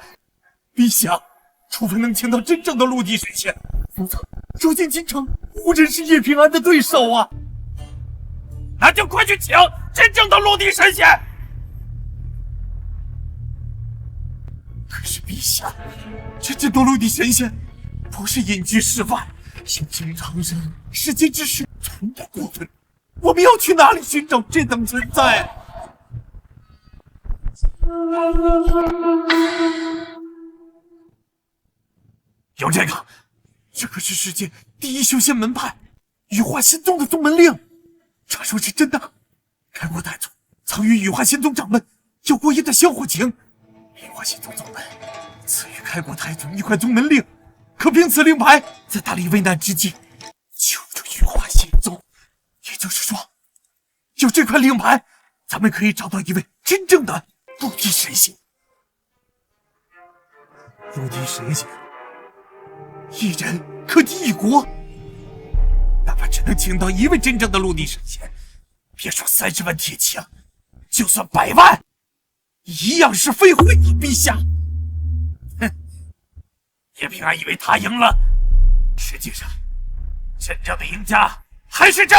陛下，除非能请到真正的陆地神仙，否则如今京城无人是叶平安的对手啊！那就快去请真正的陆地神仙。可是陛下，真正的陆地神仙不是隐居世外，心情常人，世间之事从不过分。我们要去哪里寻找这等存在？有这个，这可是世界第一修仙门派羽化仙宗的宗门令，传说是真的。开国太祖曾与羽化仙宗掌门有过一段香火情，羽化仙宗宗门赐予开国太祖一块宗门令，可凭此令牌，在大力危难之际救助羽化仙宗。也就是说，有这块令牌，咱们可以找到一位真正的陆地神仙。陆地神仙，一人可敌一国，哪怕只能请到一位真正的陆地神仙，别说30万铁骑了，就算100万，一样是飞灰啊！陛下，哼，叶平安以为他赢了，实际上，真正的赢家还是朕。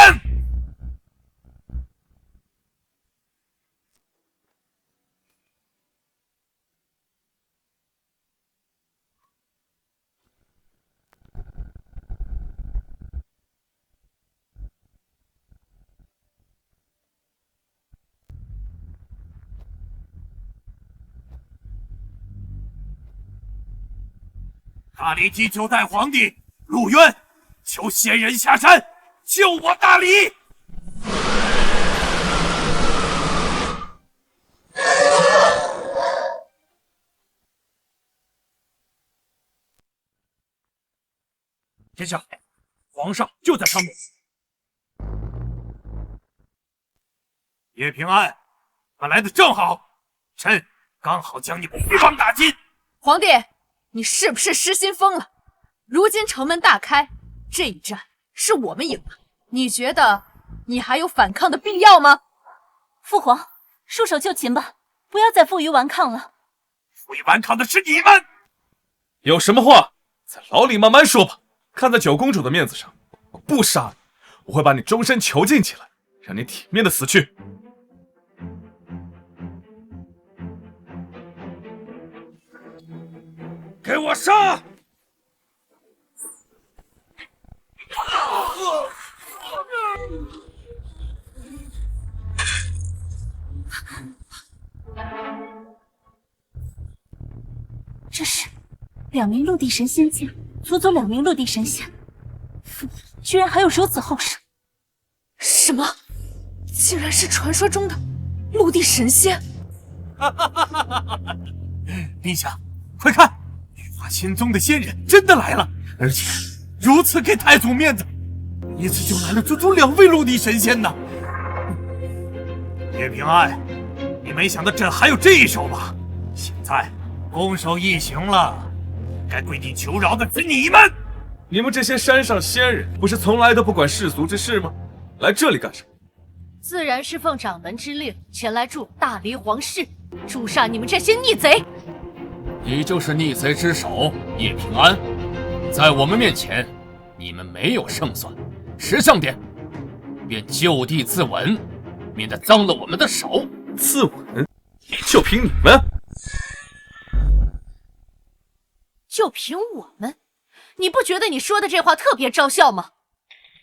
大理第9代皇帝陆渊，求仙人下山救我大理！殿下，皇上就在上面。叶平安，他来的正好，朕刚好将你们一网打尽。皇帝，你是不是失心疯了？如今城门大开，这一战是我们赢了，你觉得你还有反抗的必要吗？父皇，束手就擒吧，不要再负隅顽抗了。负隅顽抗的是你们！有什么话在牢里慢慢说吧。看在9公主的面子上，我不杀你，我会把你终身囚禁起来，让你体面的死去。给我杀！这是2名陆地神仙境，足足2名陆地神仙，父皇居然还有如此后生！什么？竟然是传说中的陆地神仙！陛下，快看！羽化仙宗的仙人真的来了，而且如此给太祖面子，一次就来了足足2位陆地神仙呢。叶平安，你没想到朕还有这一手吧？现在攻守一行了，该跪地求饶的是你们。你们这些山上仙人，不是从来都不管世俗之事吗？来这里干什么？自然是奉掌门之令前来助大黎皇室，诛杀你们这些逆贼。你就是逆贼之首叶平安，在我们面前，你们没有胜算，识相点，便就地自刎，免得脏了我们的手。自刎？就凭你们？就凭我们？你不觉得你说的这话特别招笑吗？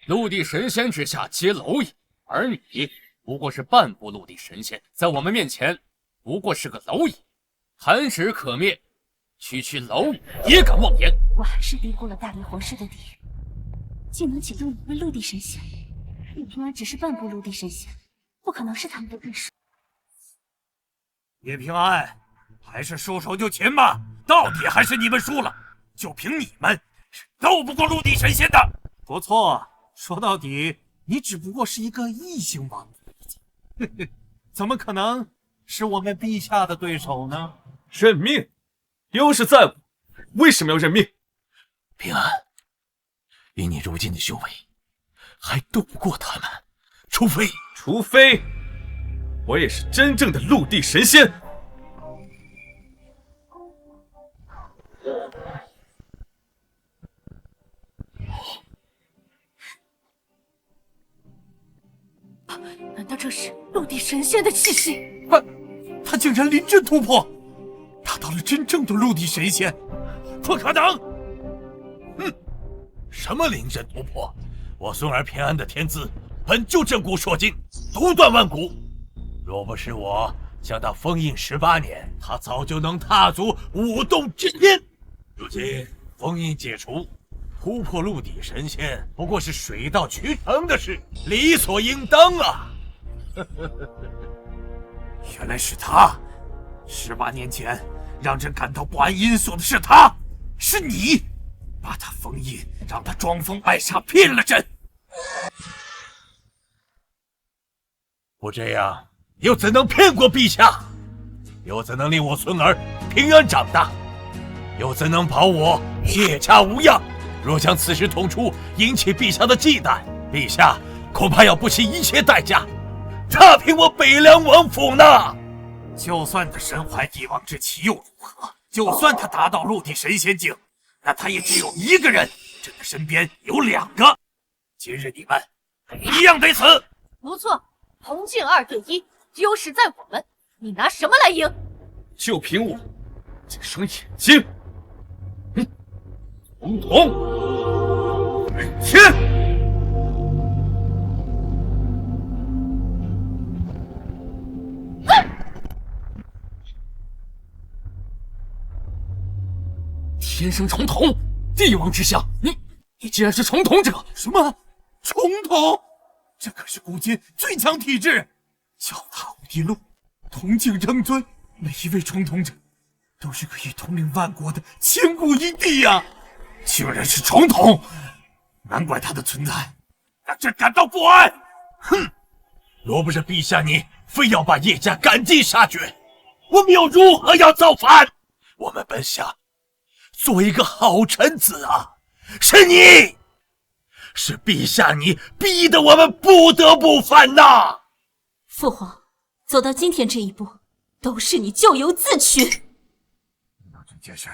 陆地神仙之下皆蝼蚁，而你不过是半步陆地神仙，在我们面前不过是个蝼蚁，弹指可灭，区区蝼蚁也敢妄言！我还是低估了大离皇室的地域，竟能启动一位陆地神仙。叶平安只是半步陆地神仙，不可能是他们的对手。叶平安，还是束手就擒吧，到底还是你们输了。就凭你们，是斗不过陆地神仙的。不错，说到底，你只不过是一个异姓王子，怎么可能是我们陛下的对手呢？认命？优势在我，为什么要认命？平安，以你如今的修为，还斗不过他们，除非我也是真正的陆地神仙。难道这是陆地神仙的气息？他竟然临阵突破，达到了真正的陆地神仙，不可能！什么临阵突破？我孙儿平安的天资本就震古烁今，独断万古。若不是我将他封印18年，他早就能踏足武动之巅。如今封印解除，突破陆地神仙不过是水到渠成的事，理所应当啊！原来是他！18年前让人感到不安因素的是他，是你把他封印，让他装疯卖傻骗了朕。不这样，又怎能骗过陛下？又怎能令我孙儿平安长大？又怎能保我叶家无恙？若将此事捅出，引起陛下的忌惮，陛下恐怕要不惜一切代价踏平我北凉王府呢。就算他身怀帝王之气又如何？就算他达到陆地神仙境，那他也只有一个人，朕的身边有2个。今日你们一样得死。不错，铜镜2对1，优势在我们，你拿什么来赢？就凭我这双眼睛，统统本天！天生重瞳，帝王之相，你竟然是重瞳者！什么重瞳？这可是古今最强体质，脚踏无敌路，铜镜争尊，每一位重瞳者都是可以统领万国的千古一帝呀！竟然是重瞳，难怪他的存在让朕感到不安。若不是陛下你非要把叶家赶尽杀绝，我们又如何要造反？我们本想做一个好臣子啊，是陛下你逼得我们不得不反呐！父皇，走到今天这一步，都是你咎由自取。那这件事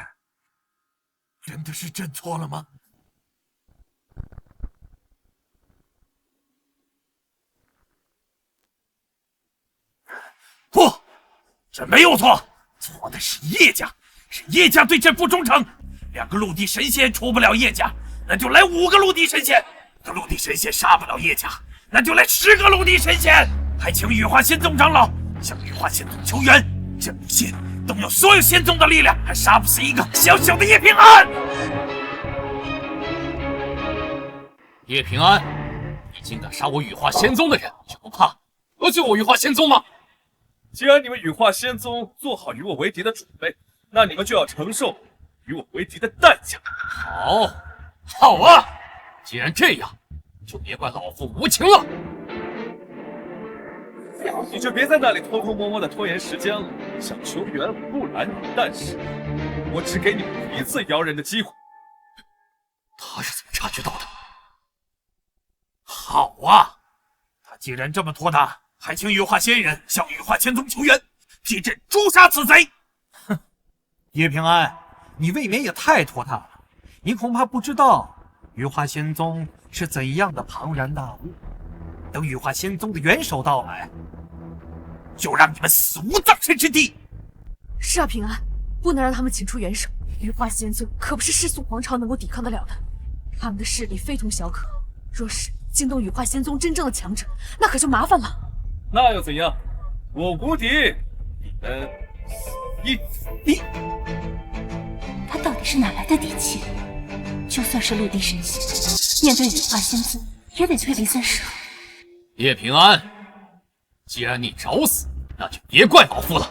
真的是朕错了吗？不，朕没有错，错的是叶家，是叶家对朕不忠诚。2个陆地神仙出不了叶家，那就来5个陆地神仙；1个陆地神仙杀不了叶家，那就来10个陆地神仙。还请羽化仙宗长老向羽化仙宗求援。朕不信动用所有仙宗的力量，还杀不死一个小小的叶平安。叶平安，你竟敢杀我羽化仙宗的人，就不怕得罪我羽化仙宗吗？既然你们羽化仙宗做好与我为敌的准备，那你们就要承受与我为敌的代价。好啊！既然这样，就别怪老夫无情了。你就别在那里偷偷摸摸的拖延时间了。想求援我不拦你，但是我只给你们1次摇人的机会。他是怎么察觉到的？好啊！他既然这么托大，还请羽化仙人向羽化仙宗求援，替朕诛杀此贼。哼，叶平安，你未免也太拖沓了。你恐怕不知道羽化仙宗是怎样的庞然大物。等羽化仙宗的元首到来，就让你们死无葬身之地。是啊，平安，不能让他们请出元首。羽化仙宗可不是世俗皇朝能够抵抗得了的，他们的势力非同小可。若是惊动羽化仙宗真正的强者，那可就麻烦了。那又怎样？我无敌，你他到底是哪来的底气？就算是陆地神仙，面对羽化仙宗也得退避三舍。叶平安，既然你找死，那就别怪老夫了。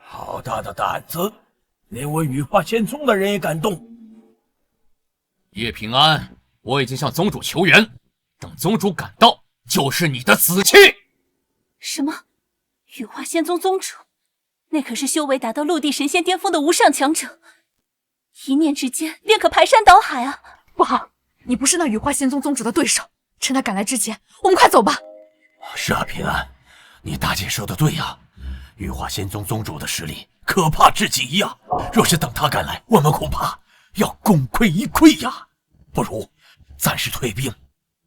好大的胆子，连我羽化仙宗的人也敢动！叶平安，我已经向宗主求援，等宗主赶到，就是你的死期！什么？羽化仙宗宗主？那可是修为达到陆地神仙巅峰的无上强者，一念之间便可排山倒海啊！不好，你不是那羽化仙宗宗主的对手，趁他赶来之前，我们快走吧。是啊，平安，你大姐说的对呀，羽化仙宗宗主的实力可怕至极呀！若是等他赶来，我们恐怕要功亏一篑呀！不如暂时退兵，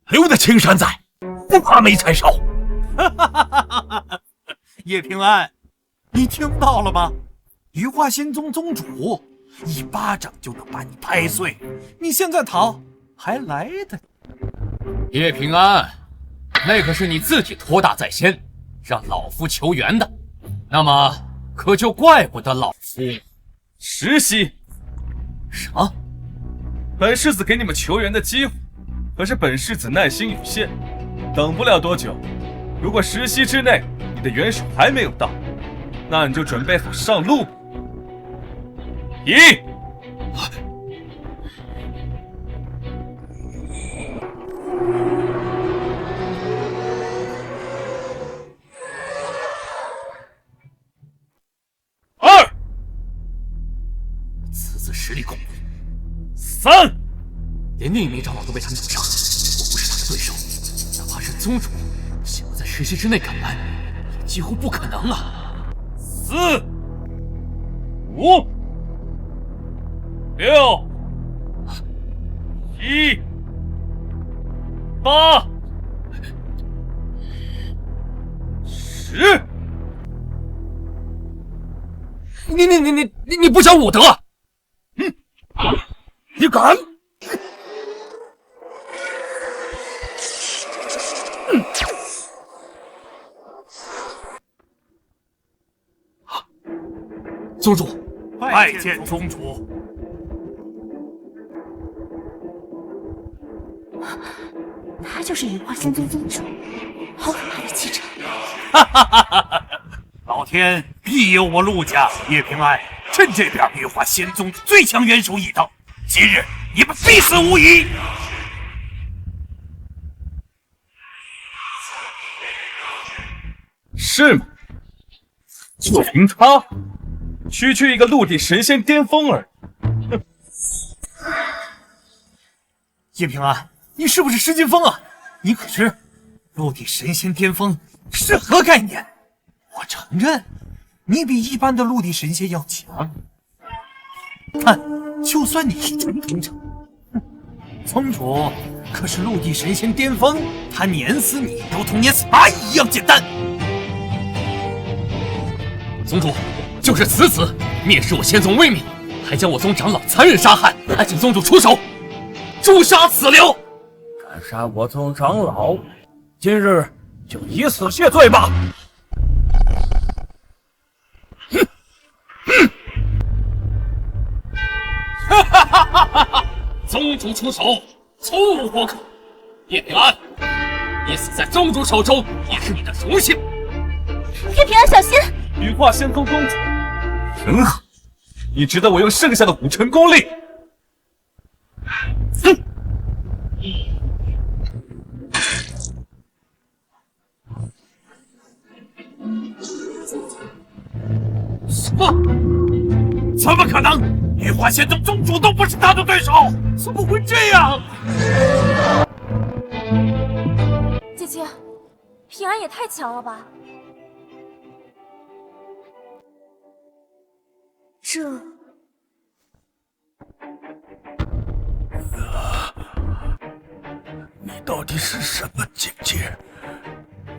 留得青山在，不怕没柴烧。叶平安，你听到了吗？羽化仙宗宗主一巴掌就能把你拍碎，你现在逃还来得及。叶平安，那可是你自己托大在先，让老夫求援的，那么可就怪不得老夫。实习？什么？本世子给你们求援的机会，可是本世子耐心有限，等不了多久。如果10息之内你的援手还没有到，那你就准备好上路。1、2，此子实力恐怖。3，连另一名长老都被他们斩杀，我不是他的对手。哪怕是宗主，想要在10息之内赶来，也几乎不可能啊。4、5、6、7、8、10。你不讲武德！你敢！宗主，拜见宗主。他就是羽化仙宗宗主，好可怕的气场！老天庇佑我陆家，叶平安，朕这边羽化仙宗最强元首已到，今日你们必死无疑。是吗？就凭他，区一个陆地神仙巅峰而已。叶平安，你是不是失金疯啊？你可知陆地神仙巅峰是何概念？我承认，你比一般的陆地神仙要强，但就算你是纯通者，宗主可是陆地神仙巅峰，他碾死你都同碾死蚂蚁一样简单。宗主，就是此子蔑视我仙宗威名，还将我宗长老残忍杀害，还请宗主出手，诛杀此流！敢杀我宗长老，今日就以死谢罪吧！宗主出手，从无活口。叶平安，你死在宗主手中也是你的荣幸。叶平安，小心！羽化仙宗宗主，很好，你值得我用剩下的5成功力。什么？怎么可能？羽化仙宗宗主都不是他的对手，怎么会这样？姐姐，平安也太强了吧！这你到底是什么境界？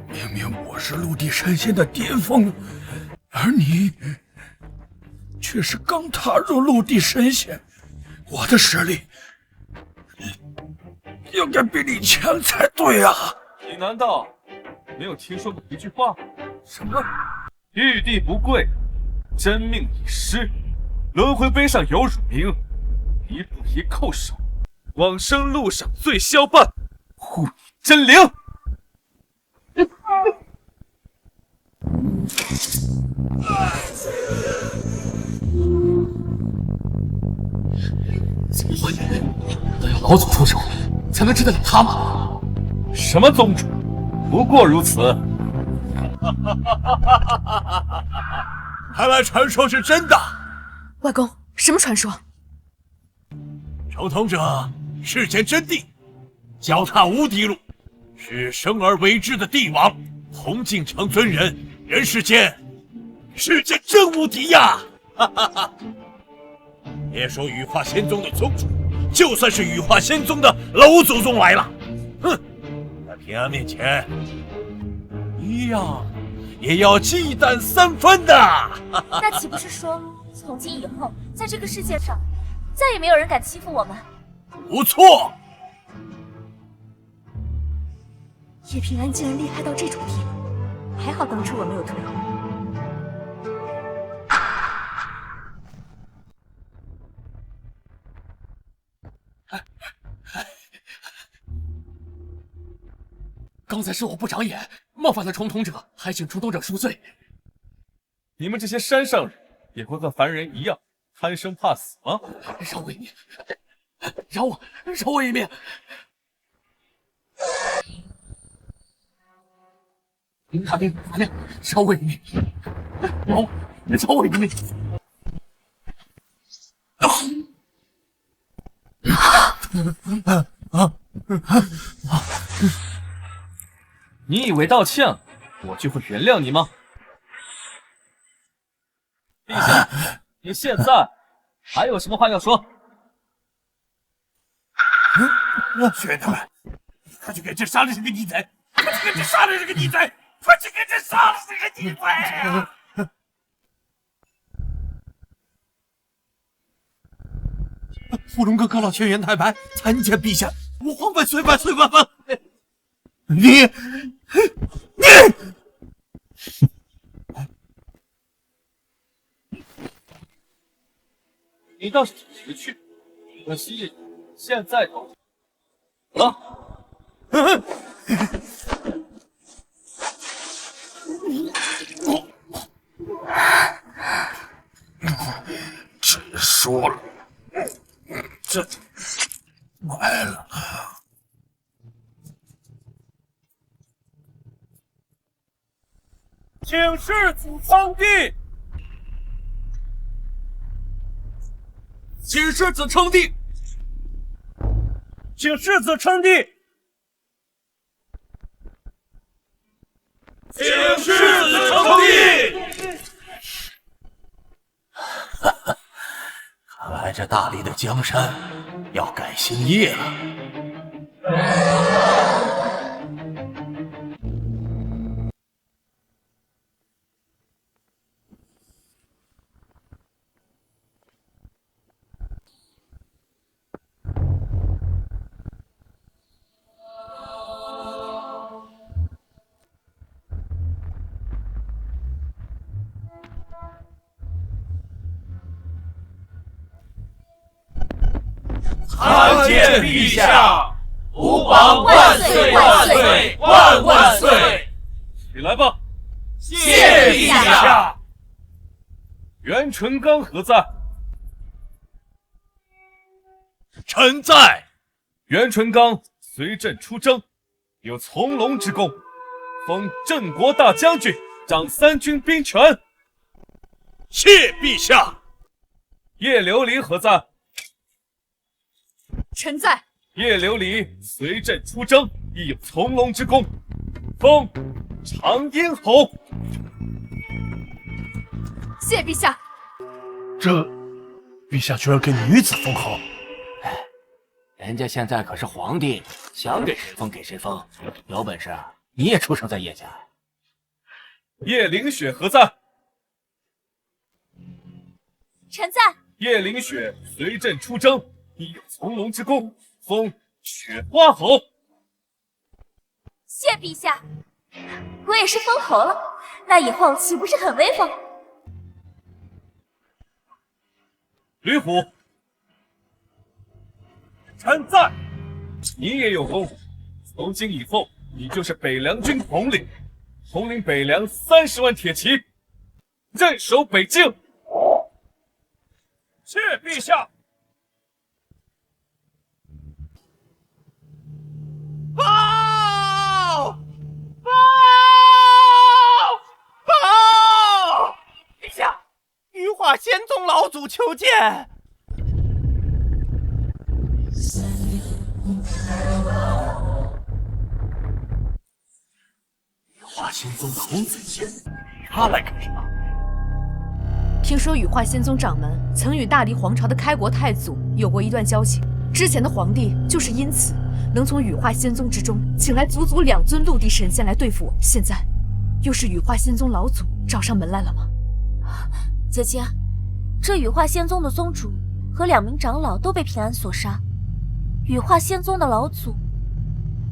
明明我是陆地神仙的巅峰，而你却是刚踏入陆地神仙。我的实力应该比你强才对啊！你难道没有听说过一句话？什么？玉帝不贵，真命已失。轮回碑上有辱名，一不一叩首。往生路上最消伴，护你真灵。怎么会？都要老祖出手才能治得了他吗？什么宗主？不过如此。看来传说是真的。外公，什么传说？守通者世间真谛，脚踏无敌路，是生而为之的帝王，洪敬成尊人，人世间真无敌呀！哈哈哈！别说羽化仙宗的宗主，就算是羽化仙宗的老祖宗来了，哼，在平安面前，一样也要忌惮3分的。那岂不是说，从今以后，在这个世界上，再也没有人敢欺负我们？不错。叶平安竟然厉害到这种地步，还好当初我没有退后。刚才是我不长眼，冒犯了重统者，还请重统者恕罪。你们这些山上人也会和凡人一样贪生怕死吗？饶我一命！饶我一命！大兵，饶我一命！饶我一命！你以为道歉我就会原谅你吗？陛下，你现在还有什么话要说？兄弟们，快去给这杀了这个逆贼！快去给这杀了这个逆贼！快去给这杀了这个逆贼啊！芙蓉哥哥老轩辕太白参见陛下，吾皇万岁万岁万万！你倒是挺识趣，可惜现在都啊！只说了，这坏了。请世子称帝，请世子称帝，请世子称帝，请世子称帝。看来这大理的江山要改姓叶了。参见陛下，吾皇万岁万岁万万岁！起来吧。谢陛下。袁纯刚何在？臣在。袁纯刚随朕出征，有从龙之功，封镇国大将军，掌3军兵权。谢陛下。叶琉璃何在？臣在。叶琉璃随朕出征，亦有从龙之功，封长阴侯。谢陛下。这，陛下居然给女子封号！人家现在可是皇帝，想给谁封给谁封。有本事你也出生在叶家。叶凌雪何在？臣在。叶凌雪随朕出征，亦有从龙之功，封雪花侯。谢陛下，我也是封侯了，那以后岂不是很威风？吕虎，臣在。你也有功，从今以后你就是北凉军统领，统领北凉30万铁骑，镇守北境。谢陛下。报！报！报！陛下，羽化仙宗老祖求见。羽化仙宗老祖，他来干什么？听说羽化仙宗掌门曾与大黎皇朝的开国太祖有过一段交情，之前的皇帝就是因此能从羽化仙宗之中请来足足2尊陆地神仙来对付我。现在又是羽化仙宗老祖找上门来了吗？姐姐，这羽化仙宗的宗主和2名长老都被平安所杀，羽化仙宗的老祖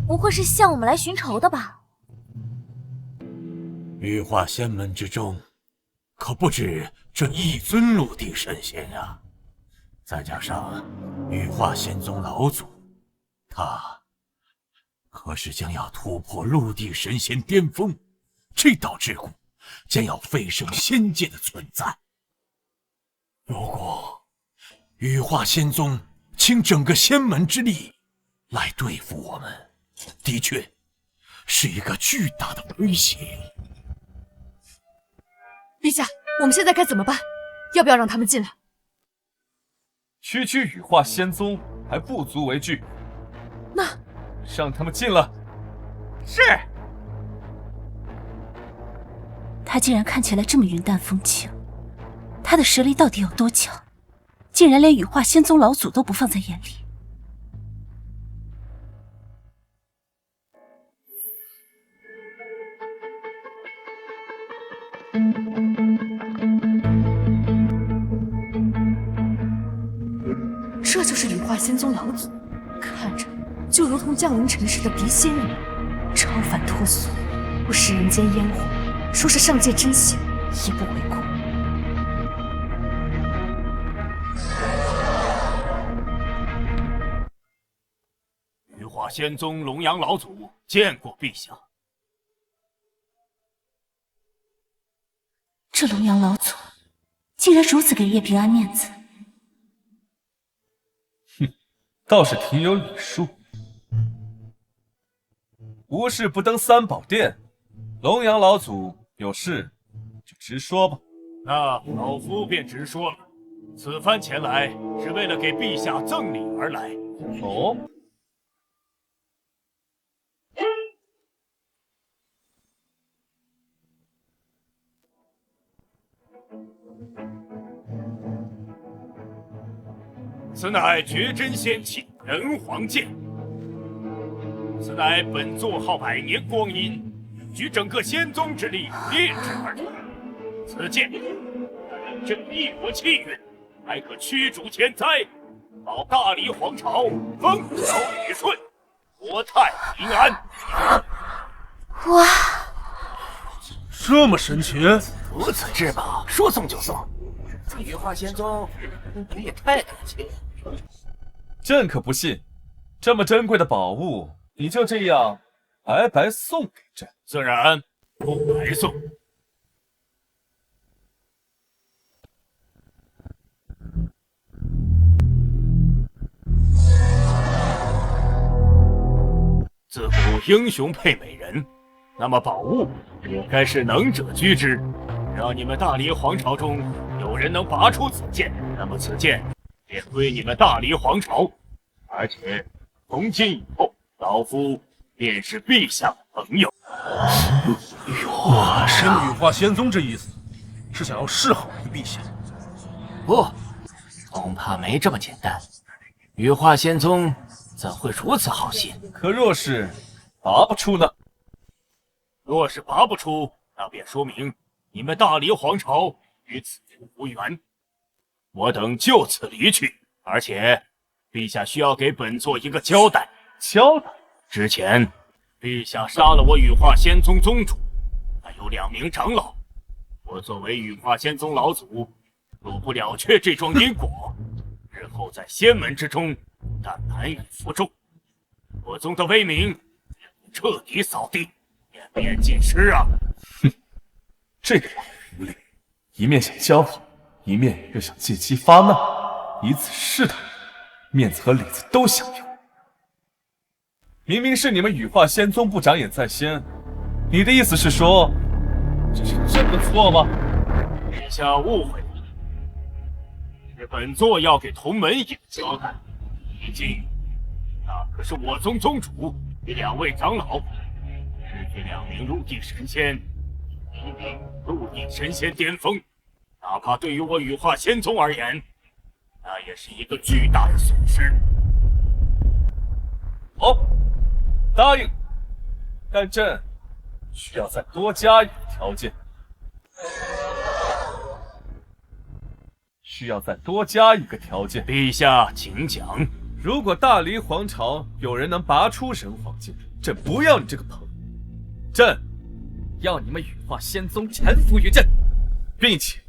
不会是向我们来寻仇的吧？羽化仙门之中可不止这1尊陆地神仙呀，再加上羽化仙宗老祖，他可是将要突破陆地神仙巅峰，这道桎梏将要飞升仙界的存在。如果羽化仙宗倾整个仙门之力来对付我们，的确是一个巨大的威胁。陛下，我们现在该怎么办？要不要让他们进来？区区羽化仙宗还不足为惧，那让他们进来。是。他竟然看起来这么云淡风轻，他的实力到底有多强？竟然连羽化仙宗老祖都不放在眼里。这就是羽化仙宗老祖，看着就如同降临尘世的谪仙女，超凡脱俗，不食人间烟火，说是上界真仙也不为过。羽化仙宗龙阳老祖见过陛下。这龙阳老祖竟然如此给叶平安面子。倒是挺有礼数。无事不登三宝殿，龙阳老祖有事就直说吧。那老夫便直说了，此番前来是为了给陛下赠礼而来。哦。此乃绝真仙器人皇剑，此乃本座耗100年光阴，举整个仙宗之力炼制而成。此剑镇一国气运，还可驱逐天灾，保大黎皇朝风调雨顺，国泰平安。哇，这么神奇！如此至宝，说送就送。这羽化仙宗，你也太感情了。朕可不信，这么珍贵的宝物，你就这样白白送给朕？自然不白送。自古英雄配美人，那么宝物也该是能者居之。让你们大黎皇朝中有人能拔出此剑，那么此剑便归你们大黎皇朝。而且从今以后，老夫便是陛下的朋友。真羽化仙宗这意思，是想要示好于陛下。不，恐怕没这么简单。羽化仙宗怎会如此好心？可若是拔不出呢？若是拔不出，那便说明你们大黎皇朝与此无缘。我等就此离去，而且陛下需要给本座一个交代。交代？之前，陛下杀了我羽化仙宗宗主，还有2名长老。我作为羽化仙宗老祖，若不了却这桩因果，日后在仙门之中，但难以服众。我宗的威名彻底扫地，颜面尽失啊！哼，这个人无理，一面想交好，一面又想借机发难，以此试探，面子和里子都想用。明明是你们羽化仙宗不长眼在先，你的意思是说，这是朕的错吗？陛下误会了，是本座要给同门一个交代。毕竟，那可是我宗宗主与2位长老，失去2名陆地神仙，1名陆地神仙巅峰，哪怕对于我羽化仙宗而言，那也是一个巨大的损失。好，答应，但朕需要再多加一个条件。陛下请讲。如果大黎皇朝有人能拔出人皇剑，朕不要你这个朋友，朕要你们羽化仙宗臣服于朕，并且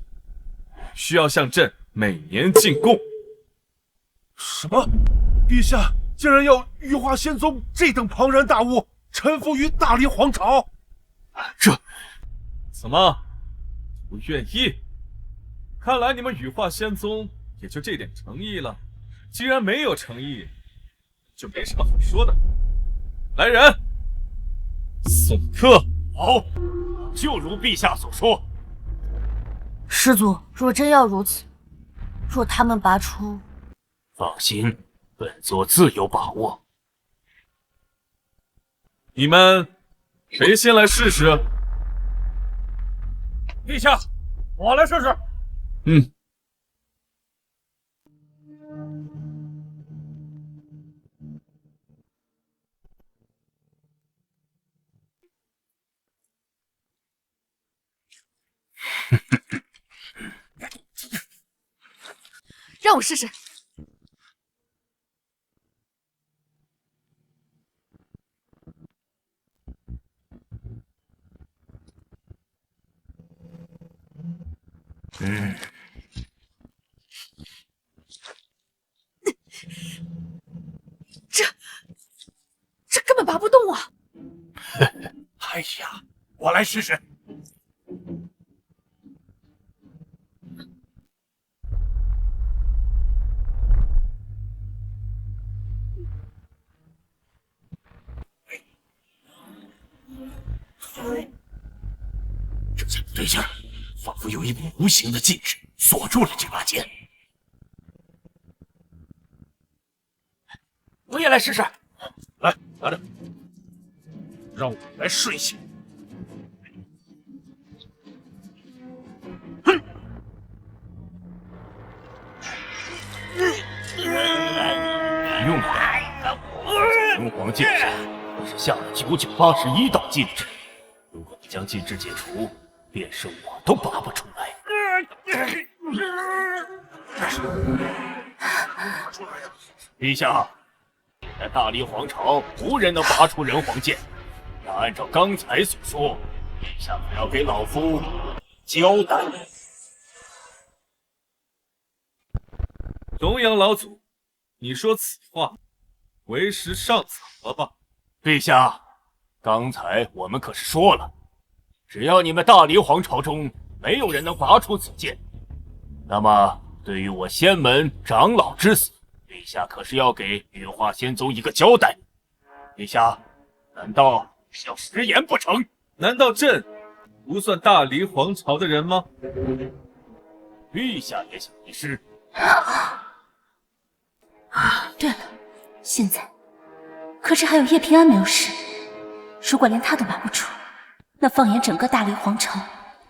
需要向朕每年进贡。什么？陛下竟然要羽化仙宗这等庞然大物臣服于大黎皇朝？这怎么不愿意？看来你们羽化仙宗也就这点诚意了。既然没有诚意，就没什么好说的。来人，送客。好，就如陛下所说。师祖，若真要如此，若他们拔出，放心，本座自有把握。你们谁先来试试？陛下，我来试试。嗯。让我试试。这根本拔不动啊！哎呀，我来试试。这才不对劲儿，仿佛有一股无形的禁制锁住了这把剑。我也来试试。来，拿着，让我来试一下。用的人皇剑上可是下了991道禁制，如果你将禁制解除，便是我都拔不出来。陛下，在大黎皇朝无人能拔出人皇剑，那按照刚才所说，陛下可要给老夫交代。东阳老祖，你说此话，为时尚早了吧？陛下，刚才我们可是说了，只要你们大黎皇朝中没有人能拔出此剑，那么对于我仙门长老之死，陛下可是要给羽化仙宗一个交代。陛下，难道要食言不成？难道朕不算大黎皇朝的人吗？陛下也想遗失。对了，现在可是还有叶平安没有试，如果连他都拔不出，那放眼整个大黎皇朝，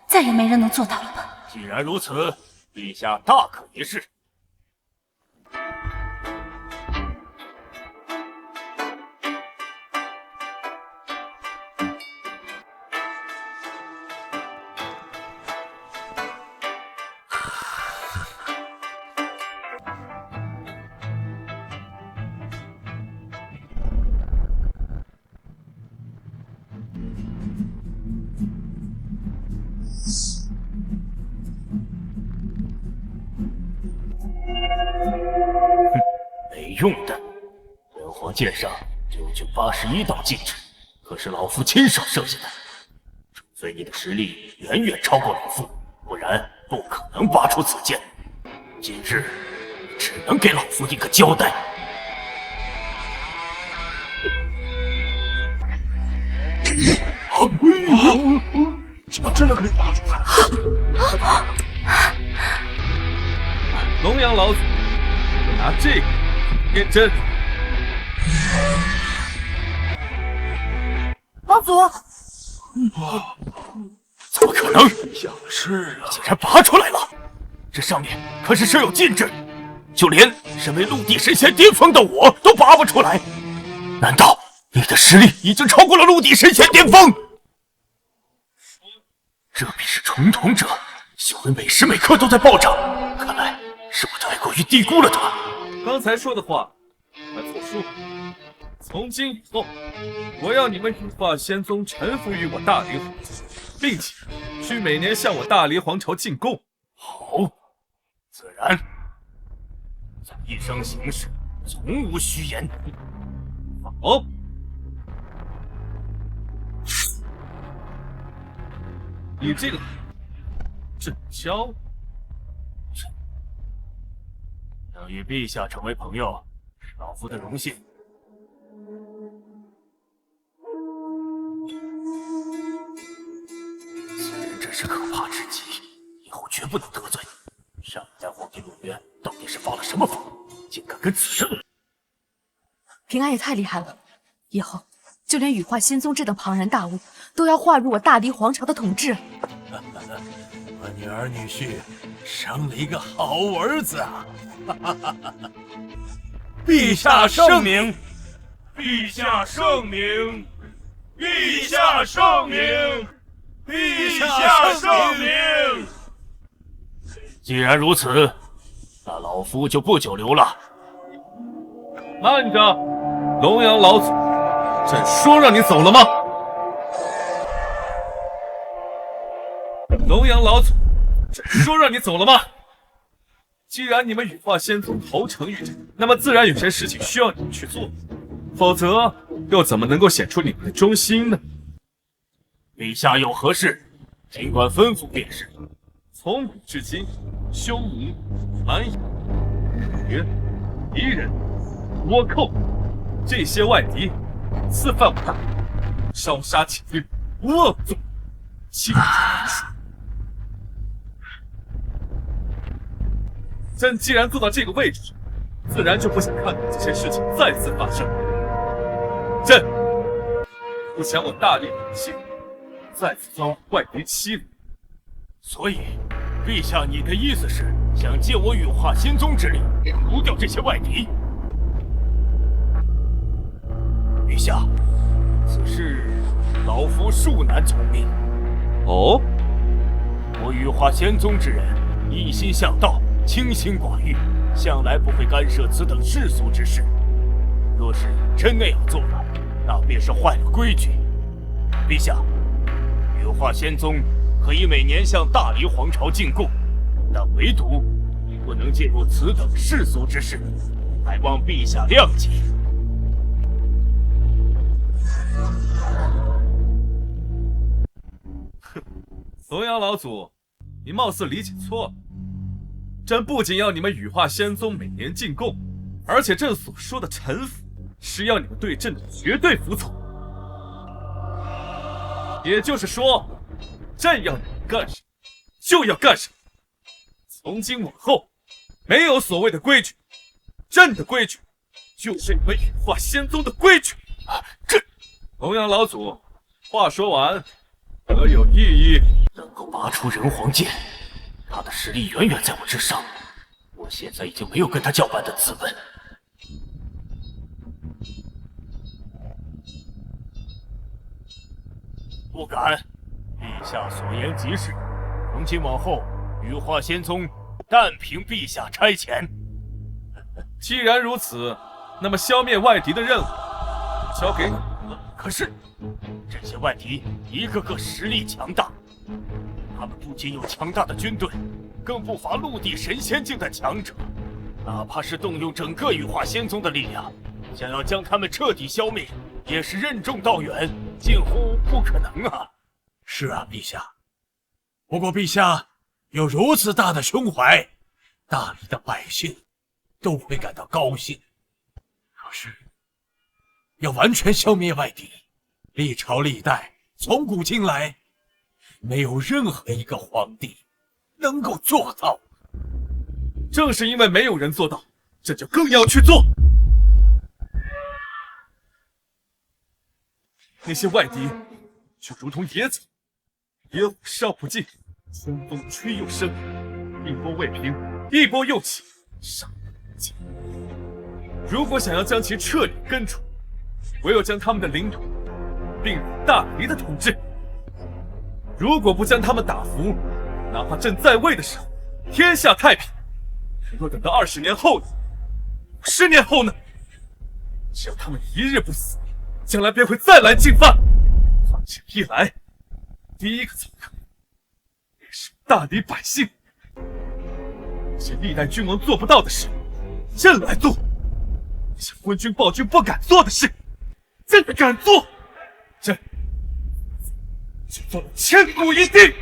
再也没人能做到了吧？既然如此，陛下大可一试。没用的，人皇剑上就81道禁制，可是老夫亲手设下的。除非你的实力远远超过老夫，不然不可能拔出此剑。今日只能给老夫一个交代。怎么真的可以拔出来？龙阳老祖，拿这个验证。老祖，怎么可能？像是啊，竟然拔出来了！这上面可是设有禁制，就连身为陆地神仙巅峰的我都拔不出来。难道你的实力已经超过了陆地神仙巅峰？这便是重统者，修为每时每刻都在暴涨。看来是我太过于低估了他。刚才说的话还作数。从今以后，我要你们羽化仙宗臣服于我大黎皇朝，并且需每年向我大黎皇朝进贡。好，自然。咱一生行事从无虚言。好。你这个朕教，能与陛下成为朋友，是老夫的荣幸。此人真是可怕至极，以后绝不能得罪。上一代皇帝陆渊到底是发了什么疯，竟敢跟此人？平安也太厉害了，以后就连羽化仙宗这等庞然大物都要划入我大黎皇朝的统治。我女儿女婿生了一个好儿子啊！陛下圣明，陛下圣明，陛下圣明，陛下圣明。既然如此，那老夫就不久留了。慢着，龙阳老祖，朕说让你走了吗？龙阳老祖，朕说让你走了吗？既然你们羽化仙宗投诚于朕，那么自然有些事情需要你们去做，否则又怎么能够显出你们的忠心呢？陛下有何事，尽管吩咐便是。从古至今，匈奴、蛮夷、越、敌人、倭寇这些外敌刺犯我大，烧杀劫掠，无恶不作，尽皆严肃。朕既然坐到这个位置上，自然就不想看到这些事情再次发生。朕不想我大黎百姓再次遭外敌欺凌。所以，陛下，你的意思是想借我羽化仙宗之力除掉这些外敌？陛下，此事老夫恕难从命。哦，我羽化仙宗之人一心向道，清心寡欲，向来不会干涉此等世俗之事。若是真那样做了，那便是坏了规矩。陛下，羽化仙宗可以每年向大黎皇朝进贡，但唯独不能介入此等世俗之事，还望陛下谅解。龙阳老祖，你貌似理解错了。朕不仅要你们羽化仙宗每年进贡，而且朕所说的臣服，是要你们对朕的绝对服从。也就是说，朕要你们干什么，就要干什么。从今往后，没有所谓的规矩，朕的规矩就是你们羽化仙宗的规矩。龙阳老祖，话说完，可有异议？能够拔出人皇剑，他的实力远远在我之上，我现在已经没有跟他叫板的资本。不敢，陛下所言极是。从今往后，羽化仙宗但凭陛下差遣。既然如此，那么消灭外敌的任务交给你。可是，这些外敌一个个实力强大，他们不仅有强大的军队，更不乏陆地神仙境的强者。哪怕是动用整个羽化仙宗的力量，想要将他们彻底消灭，也是任重道远，近乎不可能啊！是啊，陛下。不过陛下有如此大的胸怀，大理的百姓都会感到高兴。可是，要完全消灭外敌，历朝历代从古今来，没有任何一个皇帝能够做到。正是因为没有人做到，这就更要去做。那些外敌就如同野草，野火烧不尽，春风吹又生，一波未平，一波又起，杀不尽。如果想要将其彻底根除，唯有将他们的领土并入大黎的统治。如果不将他们打服，哪怕朕在位的时候天下太平，若等到20年后呢？50年后呢？只要他们一日不死，将来便会再来进犯。况且一来，第一个走的也是大理百姓。那些历代君王做不到的事，朕来做；那些昏君暴君不敢做的事，朕敢做。朕就做得千古一帝。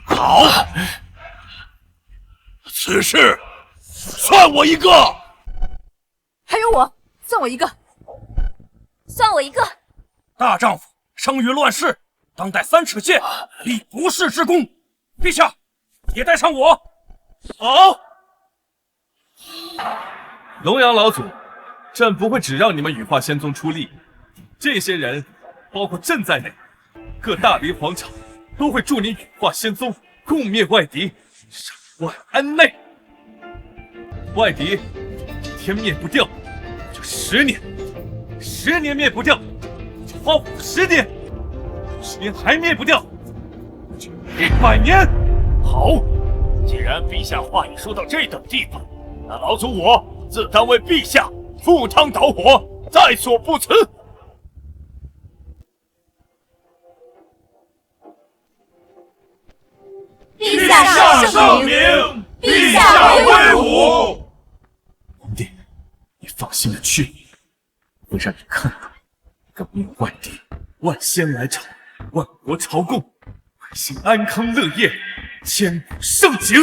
好，此事算我一个。还有我，算我一个。算我一个。大丈夫生于乱世，当代3尺剑，立不世之功。陛下，也带上我。好。龙阳老祖，朕不会只让你们羽化仙宗出力，这些人，包括朕在内，各大黎皇朝都会助你羽化仙宗，共灭外敌，上万安内。外敌1天灭不掉，就10年；10年灭不掉，就花50年；50年还灭不掉，就100年。好，既然陛下话已说到这等地步，那老祖我自当为陛下赴汤蹈火，在所不辞。陛下圣明，陛下威武。皇帝，你放心的去，会让你看到更没有外敌，万仙来朝，万国朝贡，百姓安康乐业，千古盛景。